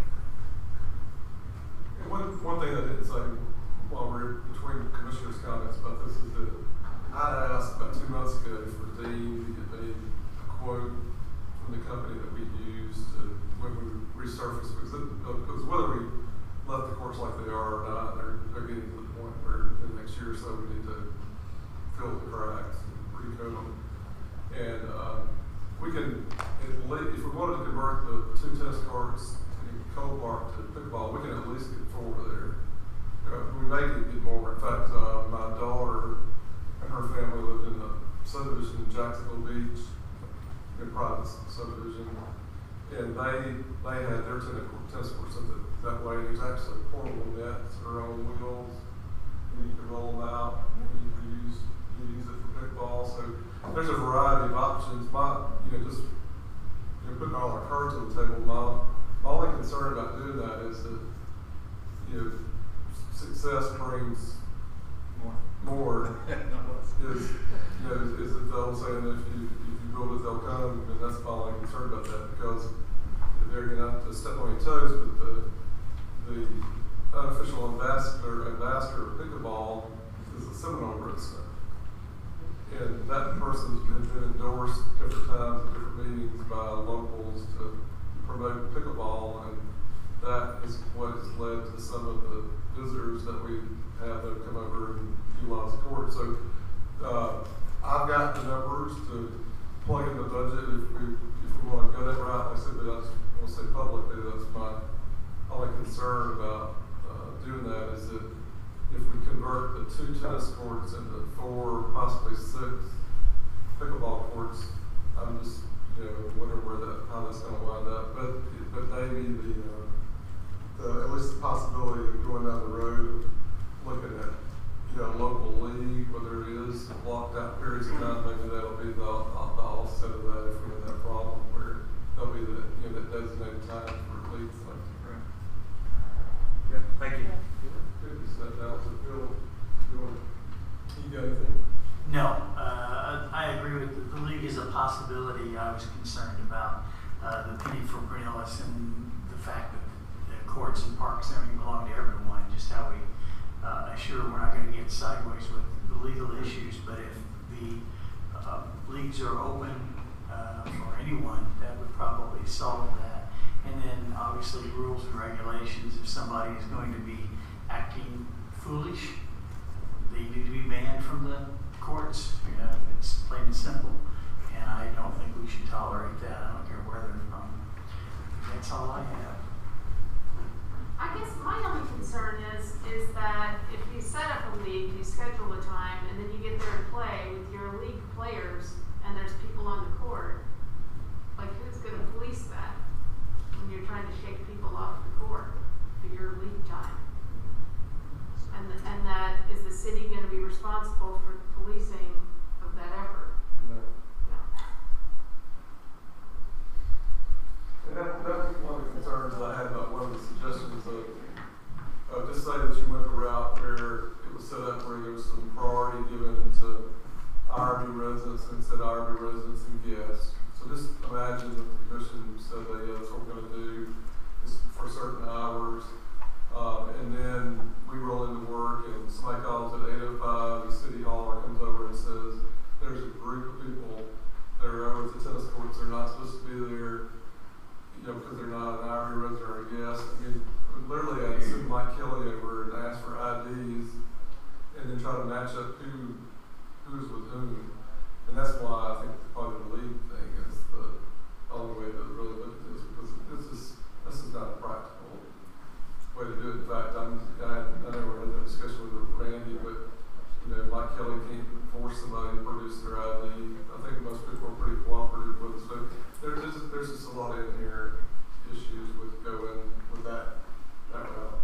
And one thing I didn't say while we're between commissioners' comments about this is that I asked about 2 months ago for Dean to get me a quote from the company that we used when we resurfaced, because whether we left the courts like they are or not, they're getting to the point where in the next year or so we need to fill the cracks and recoat them. And we can, if we wanted to convert the 2 tennis courts in Cole Park to pickleball, we can at least get 4 there. We may get more. In fact, my daughter and her family lived in the subdivision in Jacksonville Beach, a private subdivision, and they had their tennis courts that way. There's actually portable nets that are on wheels, and you can roll them out, and you can use it for pickleball. So there's a variety of options. Putting all our cards on the table. My only concern about doing that is that success brings more. Is that the old saying that if you build it, they'll come, and that's my only concern about that, because they're going to have to step on your toes. But the unofficial ambassador of pickleball is a Seminole resident, and that person's been endorsed different times at different meetings by locals to promote pickleball, and that is what has led to some of the visitors that we have that come over and utilize the court. So I've got the numbers to plug in the budget if we want to go that route. Like I said, but I just want to say publicly that's my only concern about doing that, is that if we convert the 2 tennis courts into 4, possibly 6 pickleball courts, I'm just wondering how that's going to wind up. But maybe at least the possibility of going down the road of looking at local league, whether it is blocked out periods of time, maybe that'll be the offset of that if we have that problem, where there'll be that designated time for leagues like that. Right. Yeah, thank you. You got anything? No, I agree with the league is a possibility. I was concerned about the penny for Pinellas and the fact that the courts and parks and everything belong to everyone, just how we assure we're not going to get sideways with the legal issues. But if the leagues are open for anyone, that would probably solve that. And then obviously rules and regulations. If somebody is going to be acting foolish, they need to be banned from the courts. It's plain and simple. And I don't think we should tolerate that. I don't care where they're from. That's all I have. I guess my only concern is that if you set up a league, you schedule a time, and then you get there to play with your league players, and there's people on the court, like who's going to police that when you're trying to shake people off the court for your league time? And that is the city going to be responsible for policing of that effort? No. Yeah. And that's one of the concerns I had about one of the suggestions of just say that you went the route where it was set up where there was some priority given to IRB residents and said IRB residents and guests. So just imagine that the commission said that, yeah, that's what we're going to do for certain hours. And then we roll into work and somebody calls at 8:05, the city hall comes over and says, there's a group of people that are over at the tennis courts, they're not supposed to be there, because they're not an IRB resident or a guest. I mean, literally I had to send Mike Kelly over and ask for IDs, and then try to match up who's with whom. And that's why I think probably the league thing is the only way to really look at this, because this is not a practical way to do it. In fact, I never had that discussion with Randy, but Mike Kelly can't force somebody to produce their ID. I think most people are pretty cooperative with us, but there's just a lot of inherent issues with going with that route.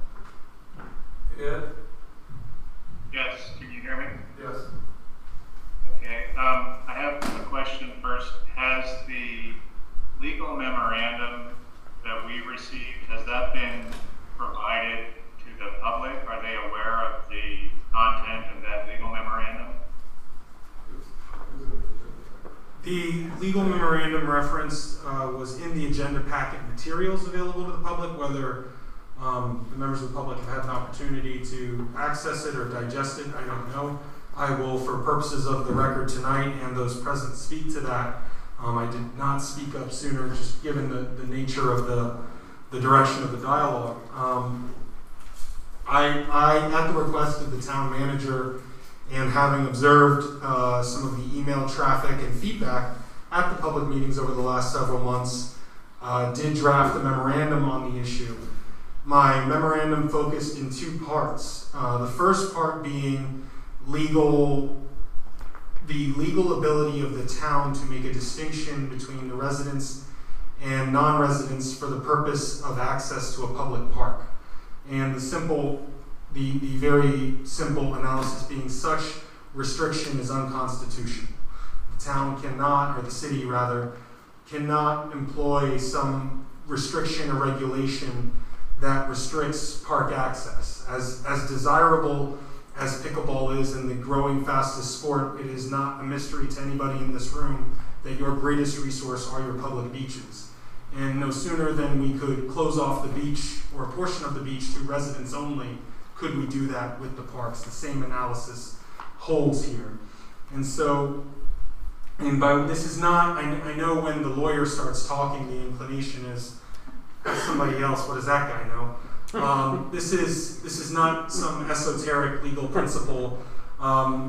Ed? Yes, can you hear me? Yes. Okay, I have a question first. Has the legal memorandum that we received, has that been provided to the public? Are they aware of the content of that legal memorandum? The legal memorandum reference was in the agenda packet materials available to the public. Whether the members of the public have had an opportunity to access it or digest it, I don't know. I will, for purposes of the record tonight and those present, speak to that. I did not speak up sooner, just given the nature of the direction of the dialogue. I, at the request of the town manager, and having observed some of the email traffic and feedback at the public meetings over the last several months, did draft a memorandum on the issue. My memorandum focused in two parts. The first part being the legal ability of the town to make a distinction between the residents and non-residents for the purpose of access to a public park. And the very simple analysis being such restriction is unconstitutional. The town cannot, or the city rather, cannot employ some restriction or regulation that restricts park access. As desirable as pickleball is and the growing fastest sport, it is not a mystery to anybody in this room that your greatest resource are your public beaches. And no sooner than we could close off the beach or a portion of the beach to residents only, could we do that with the parks. The same analysis holds here. And so, and by this is not, I know when the lawyer starts talking, the inclination is, that's somebody else, what does that guy know? This is not some esoteric legal principle.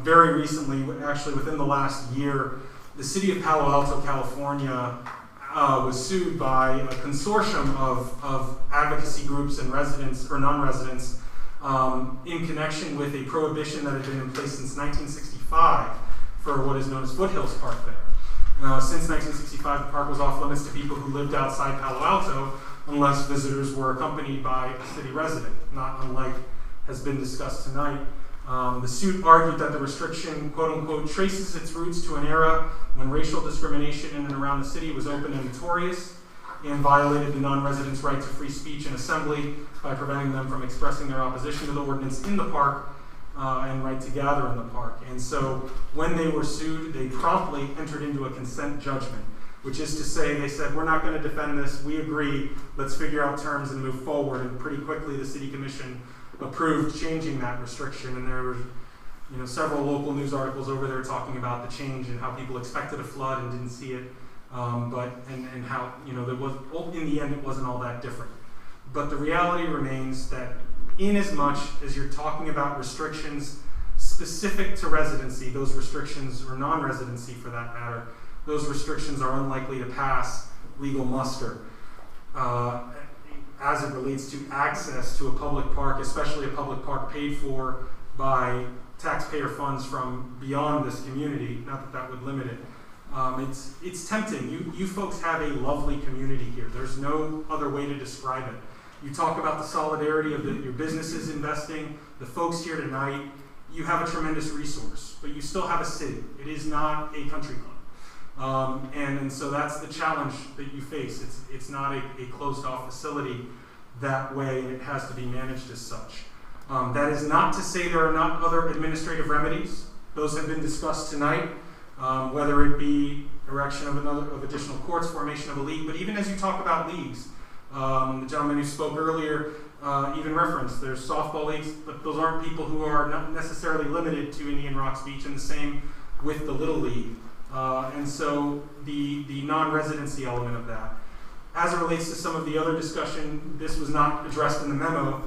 Very recently, actually within the last year, the city of Palo Alto, California was sued by a consortium of advocacy groups and residents or non-residents in connection with a prohibition that had been in place since 1965 for what is known as Foothills Park there. Since 1965, the park was off limits to people who lived outside Palo Alto unless visitors were accompanied by a city resident, not unlike has been discussed tonight. The suit argued that the restriction, quote unquote, traces its roots to an era when racial discrimination in and around the city was open and notorious and violated the non-residents' right to free speech and assembly by preventing them from expressing their opposition to the ordinance in the park and right to gather in the park. And so when they were sued, they promptly entered into a consent judgment, which is to say, they said, we're not going to defend this, we agree, let's figure out terms and move forward. And pretty quickly the city commission approved changing that restriction, and there were several local news articles over there talking about the change and how people expected a flood and didn't see it, and how there was, in the end it wasn't all that different. But the reality remains that in as much as you're talking about restrictions specific to residency, those restrictions, or non-residency for that matter, those restrictions are unlikely to pass legal muster as it relates to access to a public park, especially a public park paid for by taxpayer funds from beyond this community. Not that that would limit it. It's tempting. You folks have a lovely community here. There's no other way to describe it. You talk about the solidarity of your businesses investing, the folks here tonight. You have a tremendous resource, but you still have a city. It is not a country club. And so that's the challenge that you face. It's not a closed off facility that way, and it has to be managed as such. That is not to say there are not other administrative remedies. Those have been discussed tonight, whether it be erection of additional courts, formation of a league, but even as you talk about leagues, the gentleman who spoke earlier even referenced there's softball leagues, but those aren't people who are not necessarily limited to Indian Rocks Beach, and the same with the Little League. And so the non-residency element of that. As it relates to some of the other discussion, this was not addressed in the memo.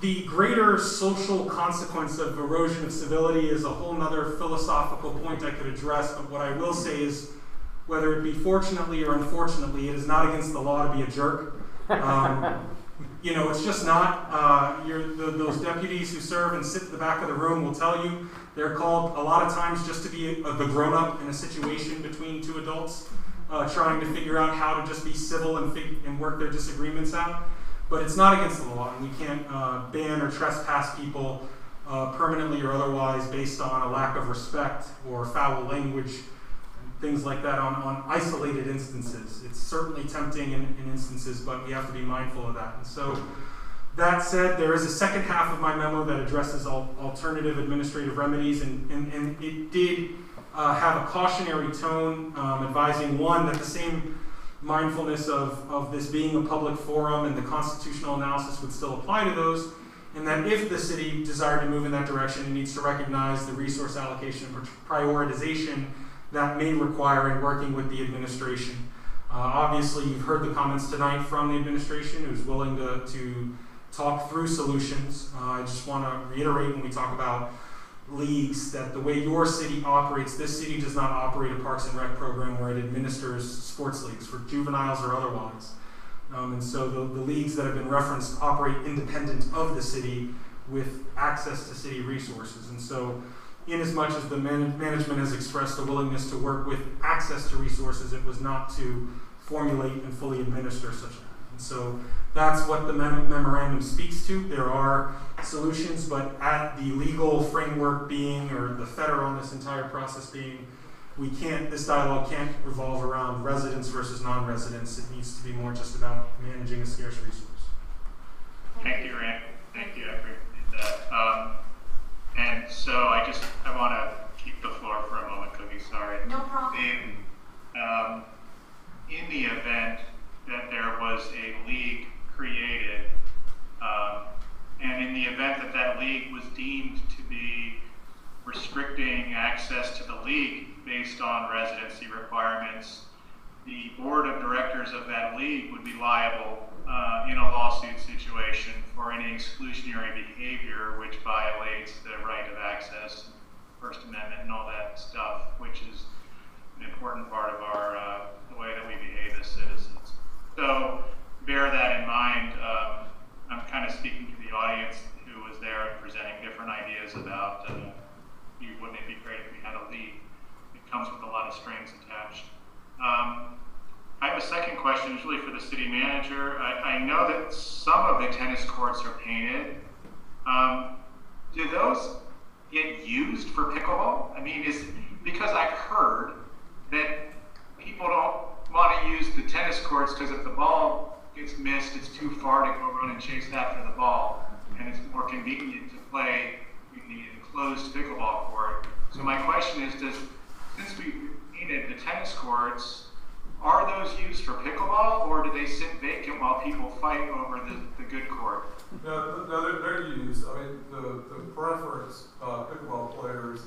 the greater social consequence of erosion of civility is a whole nother philosophical point I could address, but what I will say is, whether it be fortunately or unfortunately, it is not against the law to be a jerk. You know, it's just not. Those deputies who serve and sit at the back of the room will tell you they're called a lot of times just to be the grown-up in a situation between two adults, trying to figure out how to just be civil and work their disagreements out. But it's not against the law, and we can't ban or trespass people permanently or otherwise based on a lack of respect or foul language, things like that on isolated instances. It's certainly tempting in instances, but we have to be mindful of that. And so, that said, there is a second half of my memo that addresses alternative administrative remedies, and it did have a cautionary tone, advising, one, that the same mindfulness of this being a public forum and the constitutional analysis would still apply to those, and that if the city desired to move in that direction, it needs to recognize the resource allocation and prioritization that may require in working with the administration. Obviously, you've heard the comments tonight from the administration, who's willing to talk through solutions. I just want to reiterate, when we talk about leagues, that the way your city operates, this city does not operate a Parks and Rec program where it administers sports leagues for juveniles or otherwise. And so the leagues that have been referenced operate independent of the city with access to city resources. And so, in as much as the management has expressed a willingness to work with access to resources, it was not to formulate and fully administer such a. And so that's what the memorandum speaks to. There are solutions, but at the legal framework being, or the fetter on this entire process being, this dialogue can't revolve around residents versus non-residents. It needs to be more just about managing a scarce resource. Thank you, Rand. Thank you. I appreciate that. And so I want to keep the floor for a moment, Cookie. Sorry. No problem. In the event that there was a league created, and in the event that that league was deemed to be restricting access to the league based on residency requirements, the board of directors of that league would be liable in a lawsuit situation for any exclusionary behavior which violates the right of access, First Amendment, and all that stuff, which is an important part of our the way that we behave as citizens. So bear that in mind. I'm kind of speaking to the audience who was there and presenting different ideas about wouldn't it be great if we had a league? It comes with a lot of strings attached. I have a second question, usually for the city manager. I know that some of the tennis courts are painted. Do those get used for pickleball? I mean, because I've heard that people don't want to use the tennis courts because if the ball gets missed, it's too far to go run and chase after the ball, and it's more convenient to play in the enclosed pickleball court. So my question is, since we painted the tennis courts, are those used for pickleball, or do they sit vacant while people fight over the good court? No, they're used. I mean, the preference pickleball players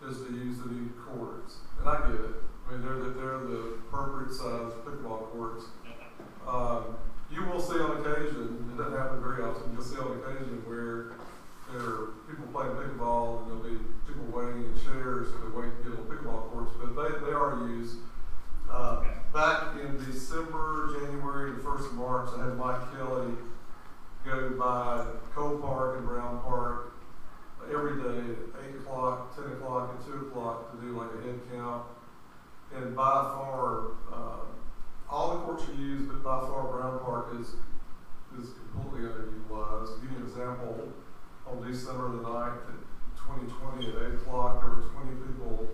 is to use the new courts, and I get it. I mean, they're the appropriate size pickleball courts. You will see on occasion, it doesn't happen very often, you'll see on occasion where there are people playing pickleball and there'll be people waiting in chairs to wait to get on pickleball courts, but they are used. Back in December, January, the 1st of March, I had Mike Kelly go by Cole Park and Brown Park every day at 8 o'clock, 10 o'clock, and 2 o'clock to do like a head count. And by far, all the courts are used, but by far Brown Park is completely underutilized. To give you an example, on December the 9th, 2020 at 8 o'clock, there were 20 people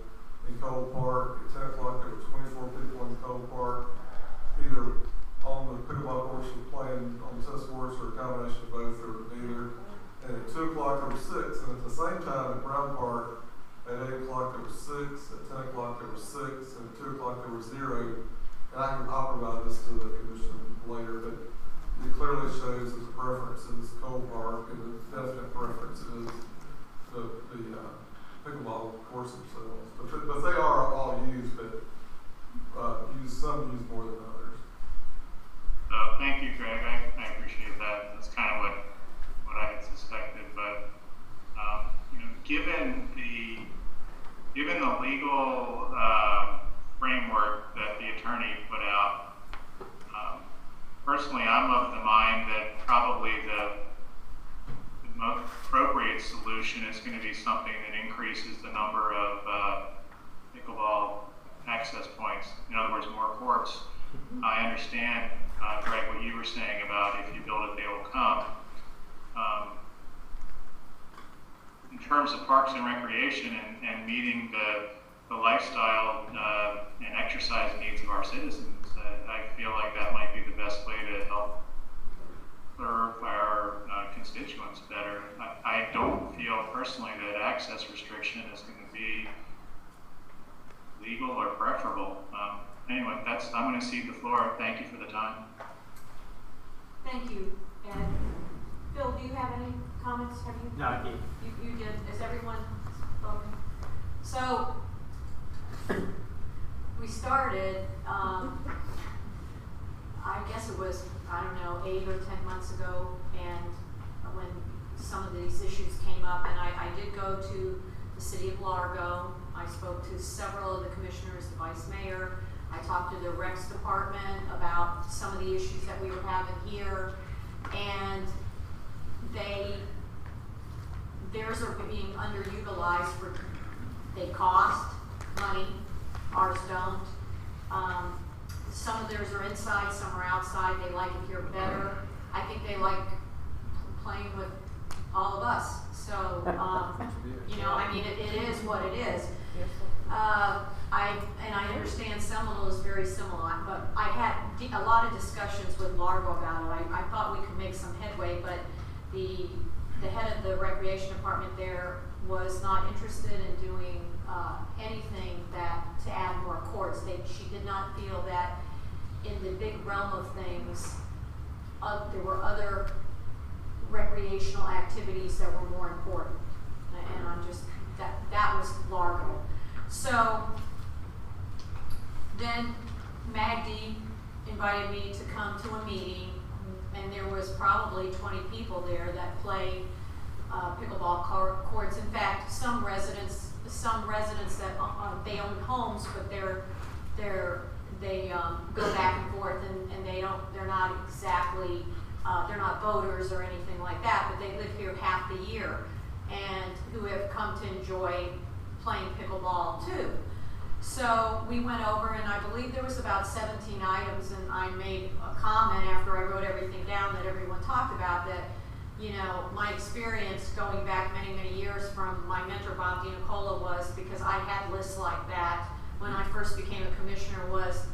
in Cole Park. At 10 o'clock, there were 24 people in Cole Park, either on the pickleball courts or playing on the tennis courts, or a combination of both, or neither. And at 2 o'clock, there were 6. And at the same time, at Brown Park, at 8 o'clock, there were 6. At 10 o'clock, there were 6. And at 2 o'clock, there were 0. And I'll provide this to the commission later, but it clearly shows that the preference is Cole Park, and the definite preference is the pickleball courts themselves. But they are all used, but some used more than others. Thank you, Greg. I appreciate that. That's kind of what I had suspected. I'm of the mind that probably the most appropriate solution is going to be something that increases the number of pickleball access points. In other words, more courts. I understand, Greg, what you were saying about if you build it, they will come. In terms of parks and recreation and meeting the lifestyle and exercise needs of our citizens, I feel like that might be the best way to help serve our constituents better. I don't feel personally that access restriction is going to be legal or preferable. Anyway, I'm going to cede the floor. Thank you for the time. Thank you, Ed. Phil, do you have any comments? Have you? No, I did. You did. Is everyone spoken? So, we started, I guess it was, I don't know, 8 or 10 months ago, and when some of these issues came up, and I did go to the city of Largo. I spoke to several of the commissioners, the vice mayor. I talked to the Recs department about some of the issues that we were having here, and theirs are being underutilized they cost money, ours don't. Some of theirs are inside, some are outside. They like it here better. I think they like playing with all of us. So, you know, I mean, it is what it is. I understand Seminole is very similar, but I had a lot of discussions with Largo about it. I thought we could make some headway, but the head of the recreation department there was not interested in doing anything to add more courts. She did not feel that in the big realm of things, there were other recreational activities that were more important. And I'm just, that was Largo. So then Magdi invited me to come to a meeting, and there was probably 20 people there that play pickleball courts. In fact, some residents that they own homes, but they go back and forth, and they're not exactly they're not voters or anything like that, but they live here half the year and who have come to enjoy playing pickleball too. So we went over, and I believe there was about 17 items, and I made a comment after I wrote everything down that everyone talked about, that, you know, my experience going back many, many years from my mentor Bob DiNicola was, because I had lists like that when I first became a commissioner, was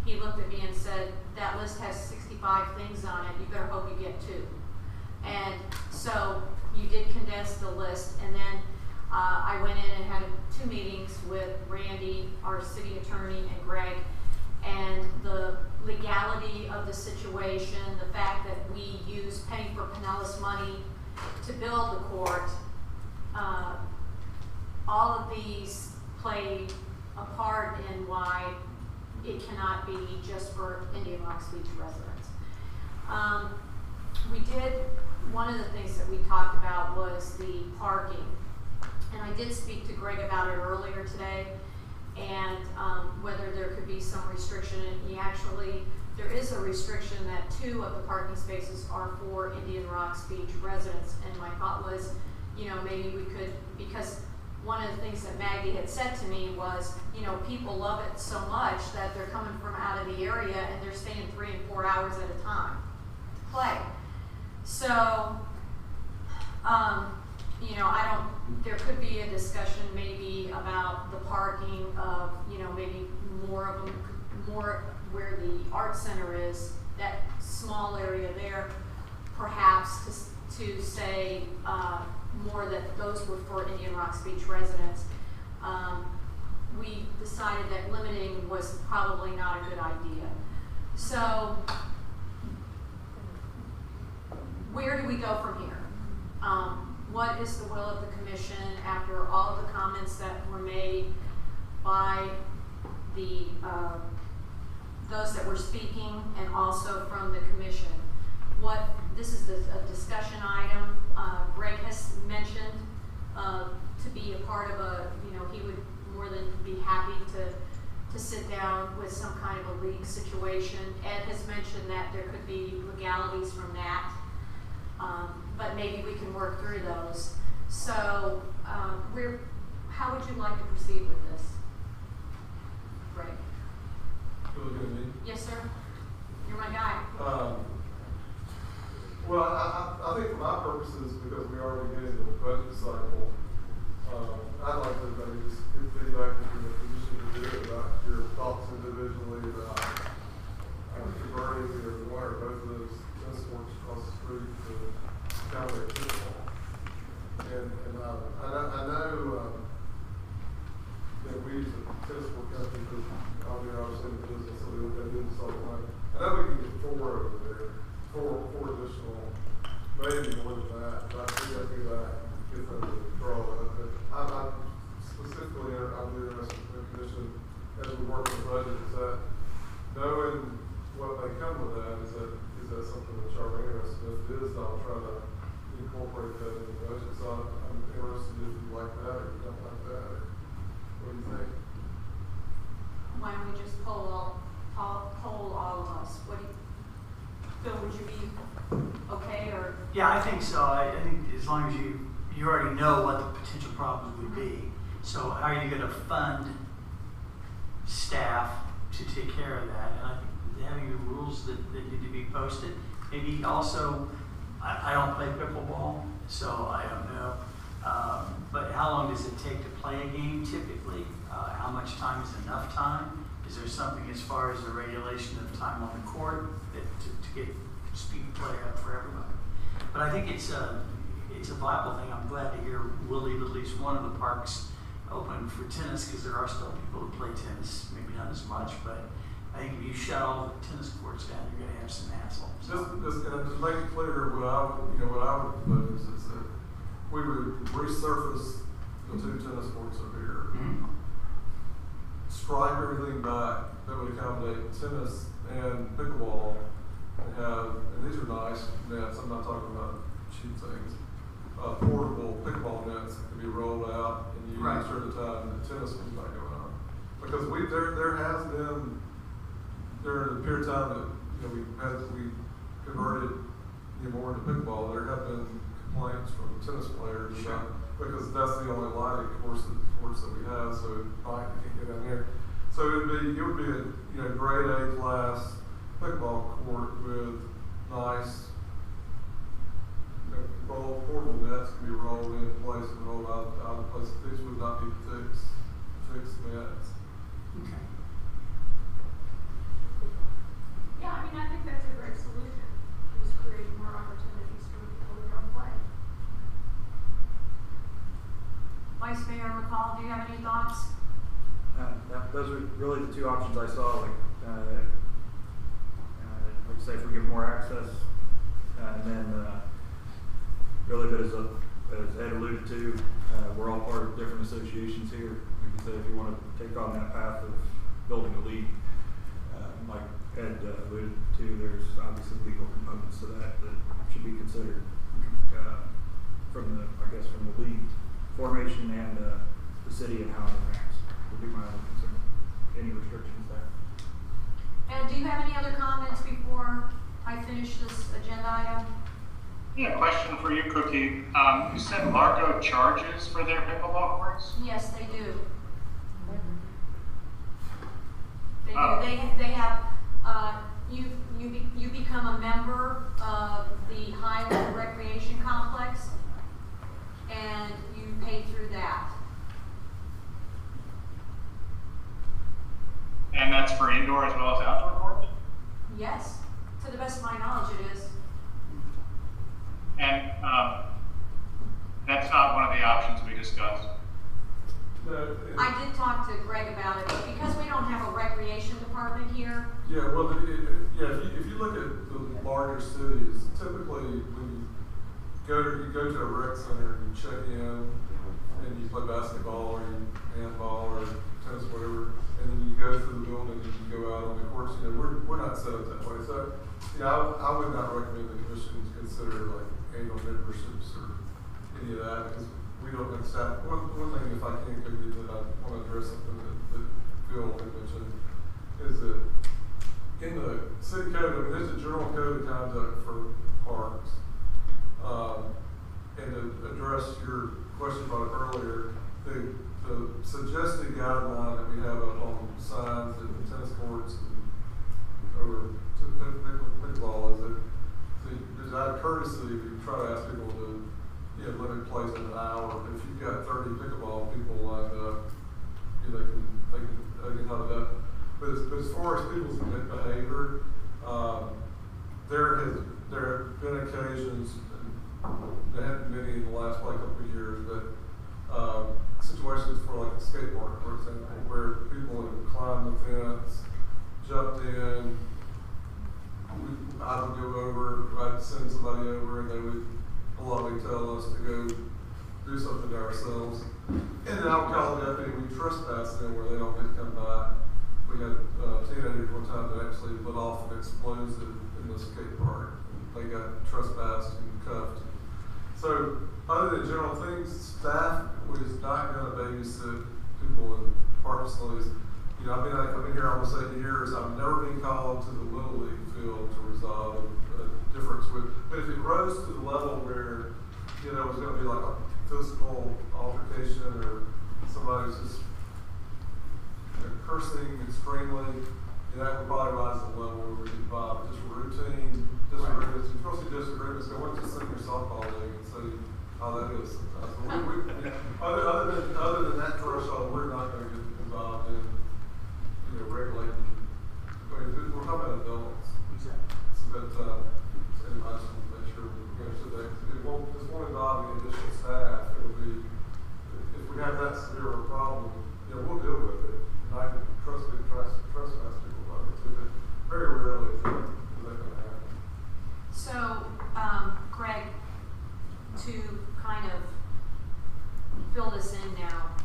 he looked at me and said, that list has 65 things on it, you better hope you get 2. And so you did condense the list, and then I went in and had 2 meetings with Randy, our city attorney, and Greg, and the legality of the situation, the fact that we use Penny for Pinellas money to build the court, all of these play a part in why it cannot be just for Indian Rocks Beach residents. One of the things that we talked about was the parking. And I did speak to Greg about it earlier today, and whether there could be some restriction. And there is a restriction that 2 of the parking spaces are for Indian Rocks Beach residents. And my thought was, you know, maybe we could, because one of the things that Maggie had said to me was, you know, people love it so much that they're coming from out of the area and they're staying 3 and 4 hours at a time to play. So, you know, there could be a discussion maybe about the parking of, you know, maybe more where the art center is, that small area there, perhaps to say more that those were for Indian Rocks Beach residents. We decided that limiting was probably not a good idea. So, where do we go from here? What is the will of the commission after all of the comments that were made by those that were speaking, and also from the commission? This is a discussion item. Greg has mentioned to be a part of he would more than be happy to sit down with some kind of a the league situation. Ed has mentioned that there could be legalities from that, but maybe we can work through those. So, how would you like to proceed with this? Greg? You looking at me? Yes, sir. You're my guy. Well, I think for my purposes, because we already get into the budget cycle, I'd like to maybe just get feedback from the position to do it about your thoughts individually about converting either one or both of those tennis courts across the street to accommodate football. And I know that we as a tennis court company, because obviously in the business, so we do this all the time. I know we can get four over there, four additional, maybe more than that, but I think I'd do that, get them to draw that. But I'm specifically, I'm interested in the commission as we work on the budget, is that knowing what may come with that, is that something that y'all are interested in? If it is, I'll try to incorporate that in the budget. So I'm interested if you like that or you don't like that, or what do you think? Why don't we just poll all of us? What do you, Phil, would you be okay, or? Yeah, I think so. I think as long as you already know what the potential problems would be. So how are you going to fund staff to take care of that? And I think having the rules that need to be posted. Maybe also, I don't play pickleball, so I don't know. But how long does it take to play a game typically? How much time is enough time? Is there something as far as the regulation of time on the court that to get speed play up for everybody? But I think it's a viable thing. I'm glad to hear we'll leave at least one of the parks open for tennis, because there are still people who play tennis, maybe not as much, but I think if you shut all the tennis courts down, you're going to have some hassle. Just to make it clear, what I would propose is that we would resurface the two tennis courts over here, stripe everything back that would accommodate tennis and pickleball, and these are nice nets. I'm not talking about cheap things. Portable pickleball nets that can be rolled out and used during the time that tennis was not going on. Because there has been during the period of time that we converted more into pickleball, there have been complaints from tennis players about, because that's the only lighting courts that we have, so you can't get down here. So it would be a grade A class pickleball court with nice portable nets can be rolled in place and rolled out of place. These would not be fixed nets. Okay. Yeah, I mean, I think that's a great solution. Just create more opportunities for people to come play. Vice Mayor McCall, do you have any thoughts? Those are really the two options I saw. Like say, if we give more access, and then really, but as Ed alluded to, we're all part of different associations here. We can say if you want to take on that path of building a league, like Ed alluded to, there's obviously legal components to that should be considered from the league formation and the city and how it interacts would be my only concern. Any restrictions there? And do you have any other comments before I finish this agenda item? Yeah, question for you, Cookie. You said Largo charges for their pickleball courts? Yes, they do. They do. They have. You become a member of the Highland Recreation Complex, and you pay through that. And that's for indoor as well as outdoor courts? Yes, to the best of my knowledge, it is. And that's not one of the options we discussed. I did talk to Greg about it, but because we don't have a recreation department here. Yeah, well, if you look at the larger cities, typically when you go to a rec center, you check in, and you play basketball or you handball or tennis, whatever, and then you go through the building and you go out on the courts. We're not set up that way. So, I would not recommend the commission consider like annual memberships or any of that, because we don't have staff. One thing, if I can, that I want to address something that Phil had mentioned, is that in the city code, I mean, there's a general code of conduct for parks. And to address your question about it earlier, the suggested guideline that we have up on signs and tennis courts and over pickleball is that there's out of courtesy, we try to ask people to limit plays in an hour. If you've got 30 pickleball people lined up, they can have it up. But as far as people's behavior, there have been occasions, and there haven't been many in the last couple of years, but situations for like a skateboard, for example, where people have climbed the fence, jumped in. I would go over, I'd send somebody over, and they would politely tell us to go do something to ourselves. And then I would call the deputy, we trespass them where they don't get to come by. We had teenagers one time that actually lit off an explosive in the skate park. They got trespassed and cuffed. So, other than general things, staff was not going to babysit people in park facilities. I've been here almost 8 years. I've never been called to the Little League field to resolve a difference with. But if it rose to the level where, it was going to be like a physical altercation or somebody's just cursing extremely, that would probably rise to the level where we get involved. Just routine disagreements. You're supposed to disagreements. Go into the senior softball league and see how that is sometimes. Other than that threshold, we're not going to get involved in regulating. We're talking about adults. But and I just want to make sure we understood that. This won't involve any additional staff. It'll be, if we have that severe a problem, we'll deal with it. And I can trespass people about it too, but very rarely is that going to happen. So, Greg, to kind of fill this in now,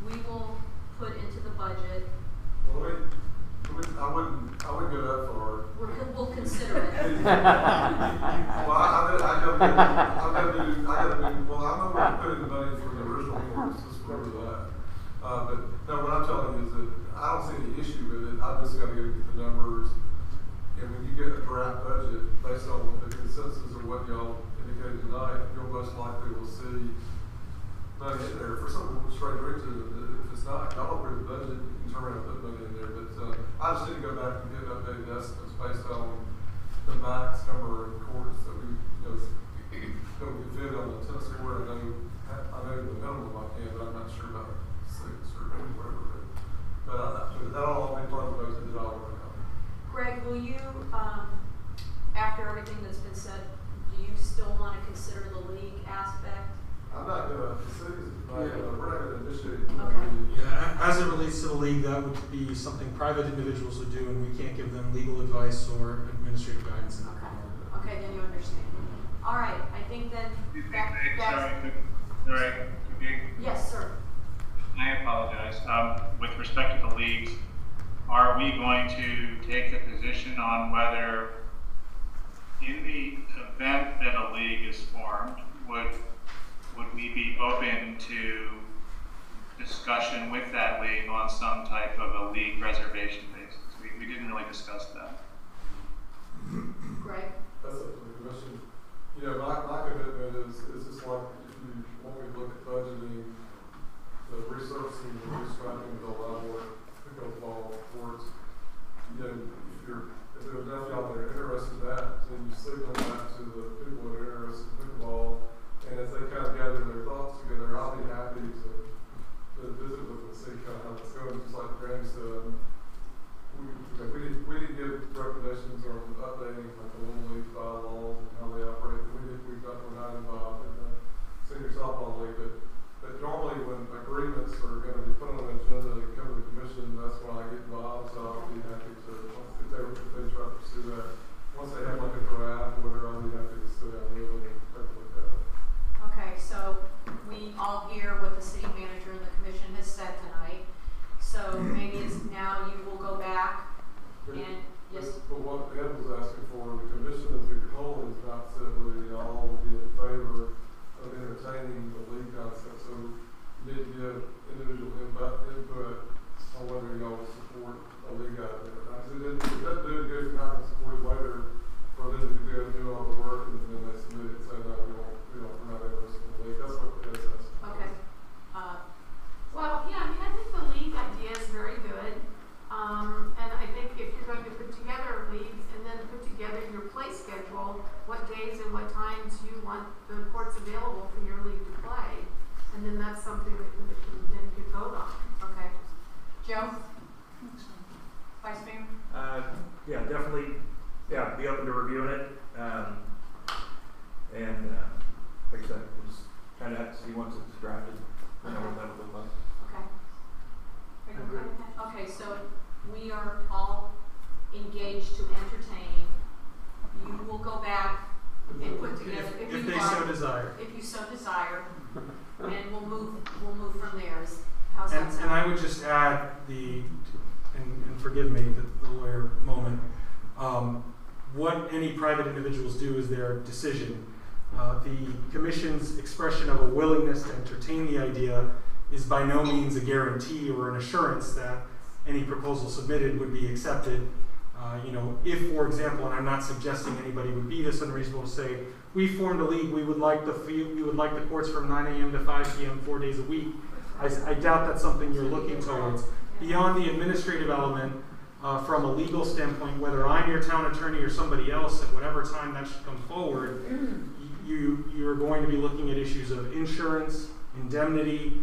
we will put into the budget. Well, I wouldn't go that far. We'll consider it. Well, I gotta do. Well, I'm not going to put in the money for the original course. Just remember that. But no, what I'm telling you is that I don't see any issue with it. I just got to get the numbers. And when you get a draft budget based on the consensus of what y'all indicated tonight, you'll most likely will see money in there for some straight reason. If it's not, y'all approve the budget, you can turn around and put money in there. But I just need to go back and get updated estimates based on the max number of courts that we that we fit on the tennis court. I know the minimum I can, but I'm not sure about 6 or whatever. But that'll all be part of the budget that I'll work on. Greg, will you, after everything that's been said, do you still want to consider the league aspect? I'm not going to, the city's we're not going to initiate. Okay. Yeah, as it relates to the league, that would be something private individuals would do, and we can't give them legal advice or administrative guidance. Okay, then you understand. All right, I think then Sorry. Yes, sir. I apologize. With respect to the leagues, are we going to take a position on whether, in the event that a league is formed, would we be open to discussion with that league on some type of a league reservation basis? We didn't really discuss that. Greg? That's up to the commission. My commitment is just like when we look at budgeting, the resurfacing and restriping the level pickleball courts. If there's enough y'all that are interested in that, then you signal that to the people that are interested in pickleball. And as they kind of gather their thoughts together, I'll be happy to visit with them and see kind of how it's going. Just like Graham said, we didn't give recommendations on updating like the Little League bylaws and how they operate. We're not involved in the senior softball league, but normally when agreements are going to be put on an agenda to come to the commission, that's when I get involved. So I'll be happy to, if they try to pursue that. Once they have like a draft or whatever, I'll be happy to sit it, so no, we're not interested in the league. That's what it says. Okay. Well, yeah, I mean, I think the league idea is very good. And I think if you're going to put together a league and then put together your play schedule, what days and what times you want the courts available for your league to play, and then that's something that the commission then could vote on. Okay. Joe? Vice Mayor? Yeah, definitely. Yeah, be open to reviewing it. And like I said, we'll just kind of have to see once it's drafted, you know, what that would look like. Okay. Are you okay with that? Okay, so we are all engaged to entertain. You will go back and put together, If they so desire. If you so desire, and we'll move from there. How's that sound? And I would just add and forgive me, the lawyer moment. What any private individuals do is their decision. The Commission's expression of a willingness to entertain the idea is by no means a guarantee or an assurance that any proposal submitted would be accepted. If, for example, and I'm not suggesting anybody would be this unreasonable to say, we formed a league, we would like the courts from 9 a.m. to 5 p.m. 4 days a week. I doubt that's something you're looking towards. Beyond the administrative element, from a legal standpoint, whether I'm your town attorney or somebody else at whatever time that should come forward, you're going to be looking at issues of insurance, indemnity.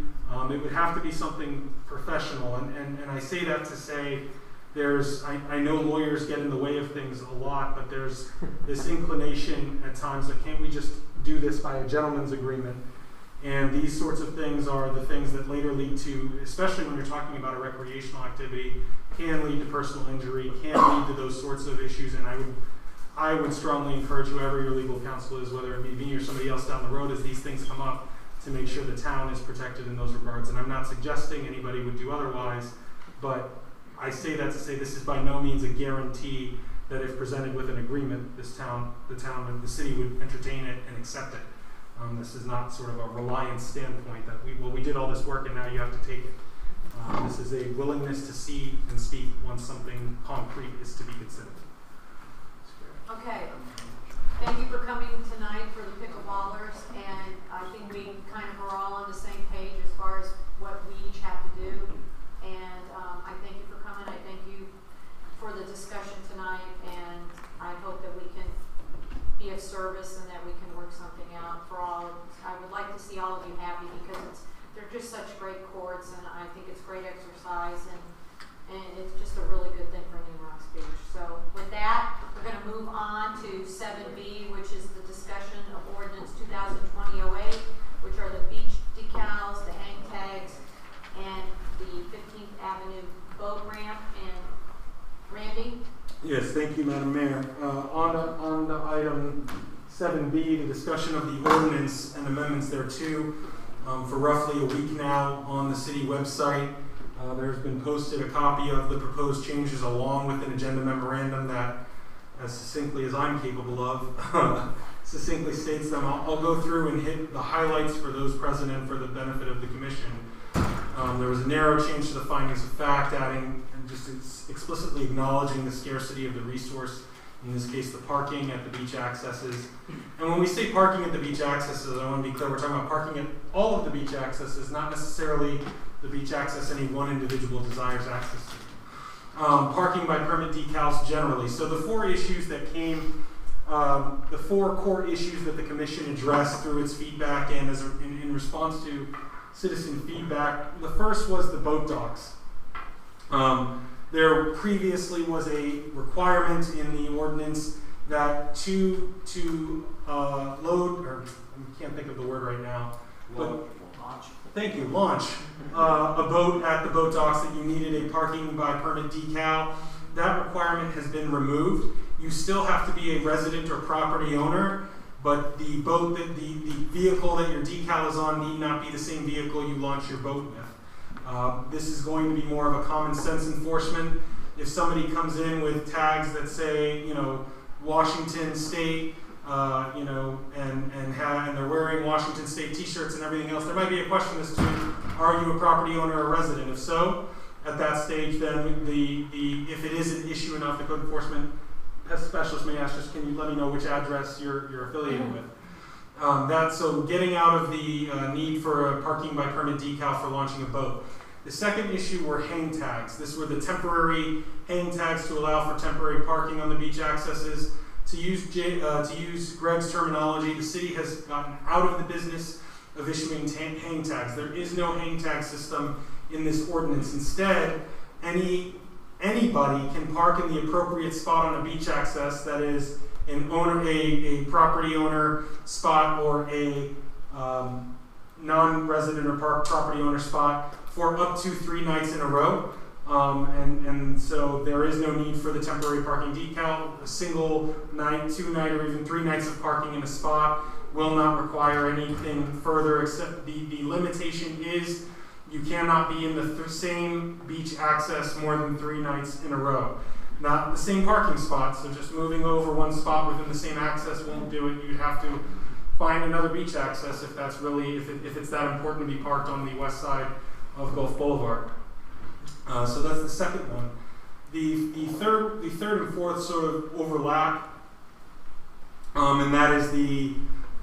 It would have to be something professional, and I say that to say I know lawyers get in the way of things a lot, but there's this inclination at times that can't we just do this by a gentleman's agreement? And these sorts of things are the things that later lead to, especially when you're talking about a recreational activity, can lead to personal injury, can lead to those sorts of issues. And I would strongly encourage whoever your legal counsel is, whether it be me or somebody else down the road, as these things come up, to make sure the town is protected in those regards. And I'm not suggesting anybody would do otherwise, but I say that to say this is by no means a guarantee that if presented with an agreement, the the city would entertain it and accept it. This is not sort of a reliance standpoint that we did all this work and now you have to take it. This is a willingness to see and speak once something concrete is to be considered. Okay. Thank you for coming tonight for the pickleballers, and I think we kind of are all on the same page as far as what we each have to do. And I thank you for coming. I thank you for the discussion tonight, and I hope that we can be of service and that we can work something out for all. I would like to see all of you happy because they're just such great courts, and I think it's great exercise, and it's just a really good thing for Indian Rocks Beach. So with that, we're going to move on to 7B, which is the discussion of Ordinance 2020-08, which are the beach decals, the hang tags, and the 15th Avenue boat ramp. And Randy? Yes, thank you, Madam Mayor. On the item 7B, the discussion of the ordinance and amendments thereto, for roughly a week now on the city website, there's been posted a copy of the proposed changes along with an agenda memorandum that, as succinctly as I'm capable of, succinctly states them. I'll go through and hit the highlights for those present and for the benefit of the commission. There was a narrow change to the findings of fact, adding and just explicitly acknowledging the scarcity of the resource, in this case the parking at the beach accesses. And when we say parking at the beach accesses, I want to be clear, we're talking about parking at all of the beach accesses, not necessarily the beach access any one individual desires access to. Parking by permit decals generally. So the four issues that came, the four core issues that the commission addressed through its feedback and in response to citizen feedback. The first was the boat docks. There previously was a requirement in the ordinance that to load, or I can't think of the word right now, but launch. Thank you, launch a boat at the boat docks, that you needed a parking by permit decal. That requirement has been removed. You still have to be a resident or property owner, but the boat that the vehicle that your decal is on need not be the same vehicle you launch your boat with. This is going to be more of a common sense enforcement. If somebody comes in with tags that say, Washington State, and they're wearing Washington State T-shirts and everything else, there might be a question as to, are you a property owner or resident? If so, at that stage, then if it is an issue enough, the code enforcement specialist may ask, just can you let me know which address you're affiliated with. So getting out of the need for a parking by permit decal for launching a boat. The second issue were hang tags. This were the temporary hang tags to allow for temporary parking on the beach accesses. To use Greg's terminology, the city has gotten out of the business of issuing hang tags. There is no hang tag system in this ordinance. Instead, anybody can park in the appropriate spot on a beach access, that is a property owner spot or a non-resident or property owner spot for up to 3 nights in a row. And so there is no need for the temporary parking decal. A single night, 2 night, or even 3 nights of parking in a spot will not require anything further, except the limitation is you cannot be in the same beach access more than 3 nights in a row. Not the same parking spot, so just moving over one spot within the same access won't do it. You'd have to find another beach access if that's really, if it's that important to be parked on the west side of Gulf Boulevard. So that's the second one. The third and fourth sort of overlap, and that is the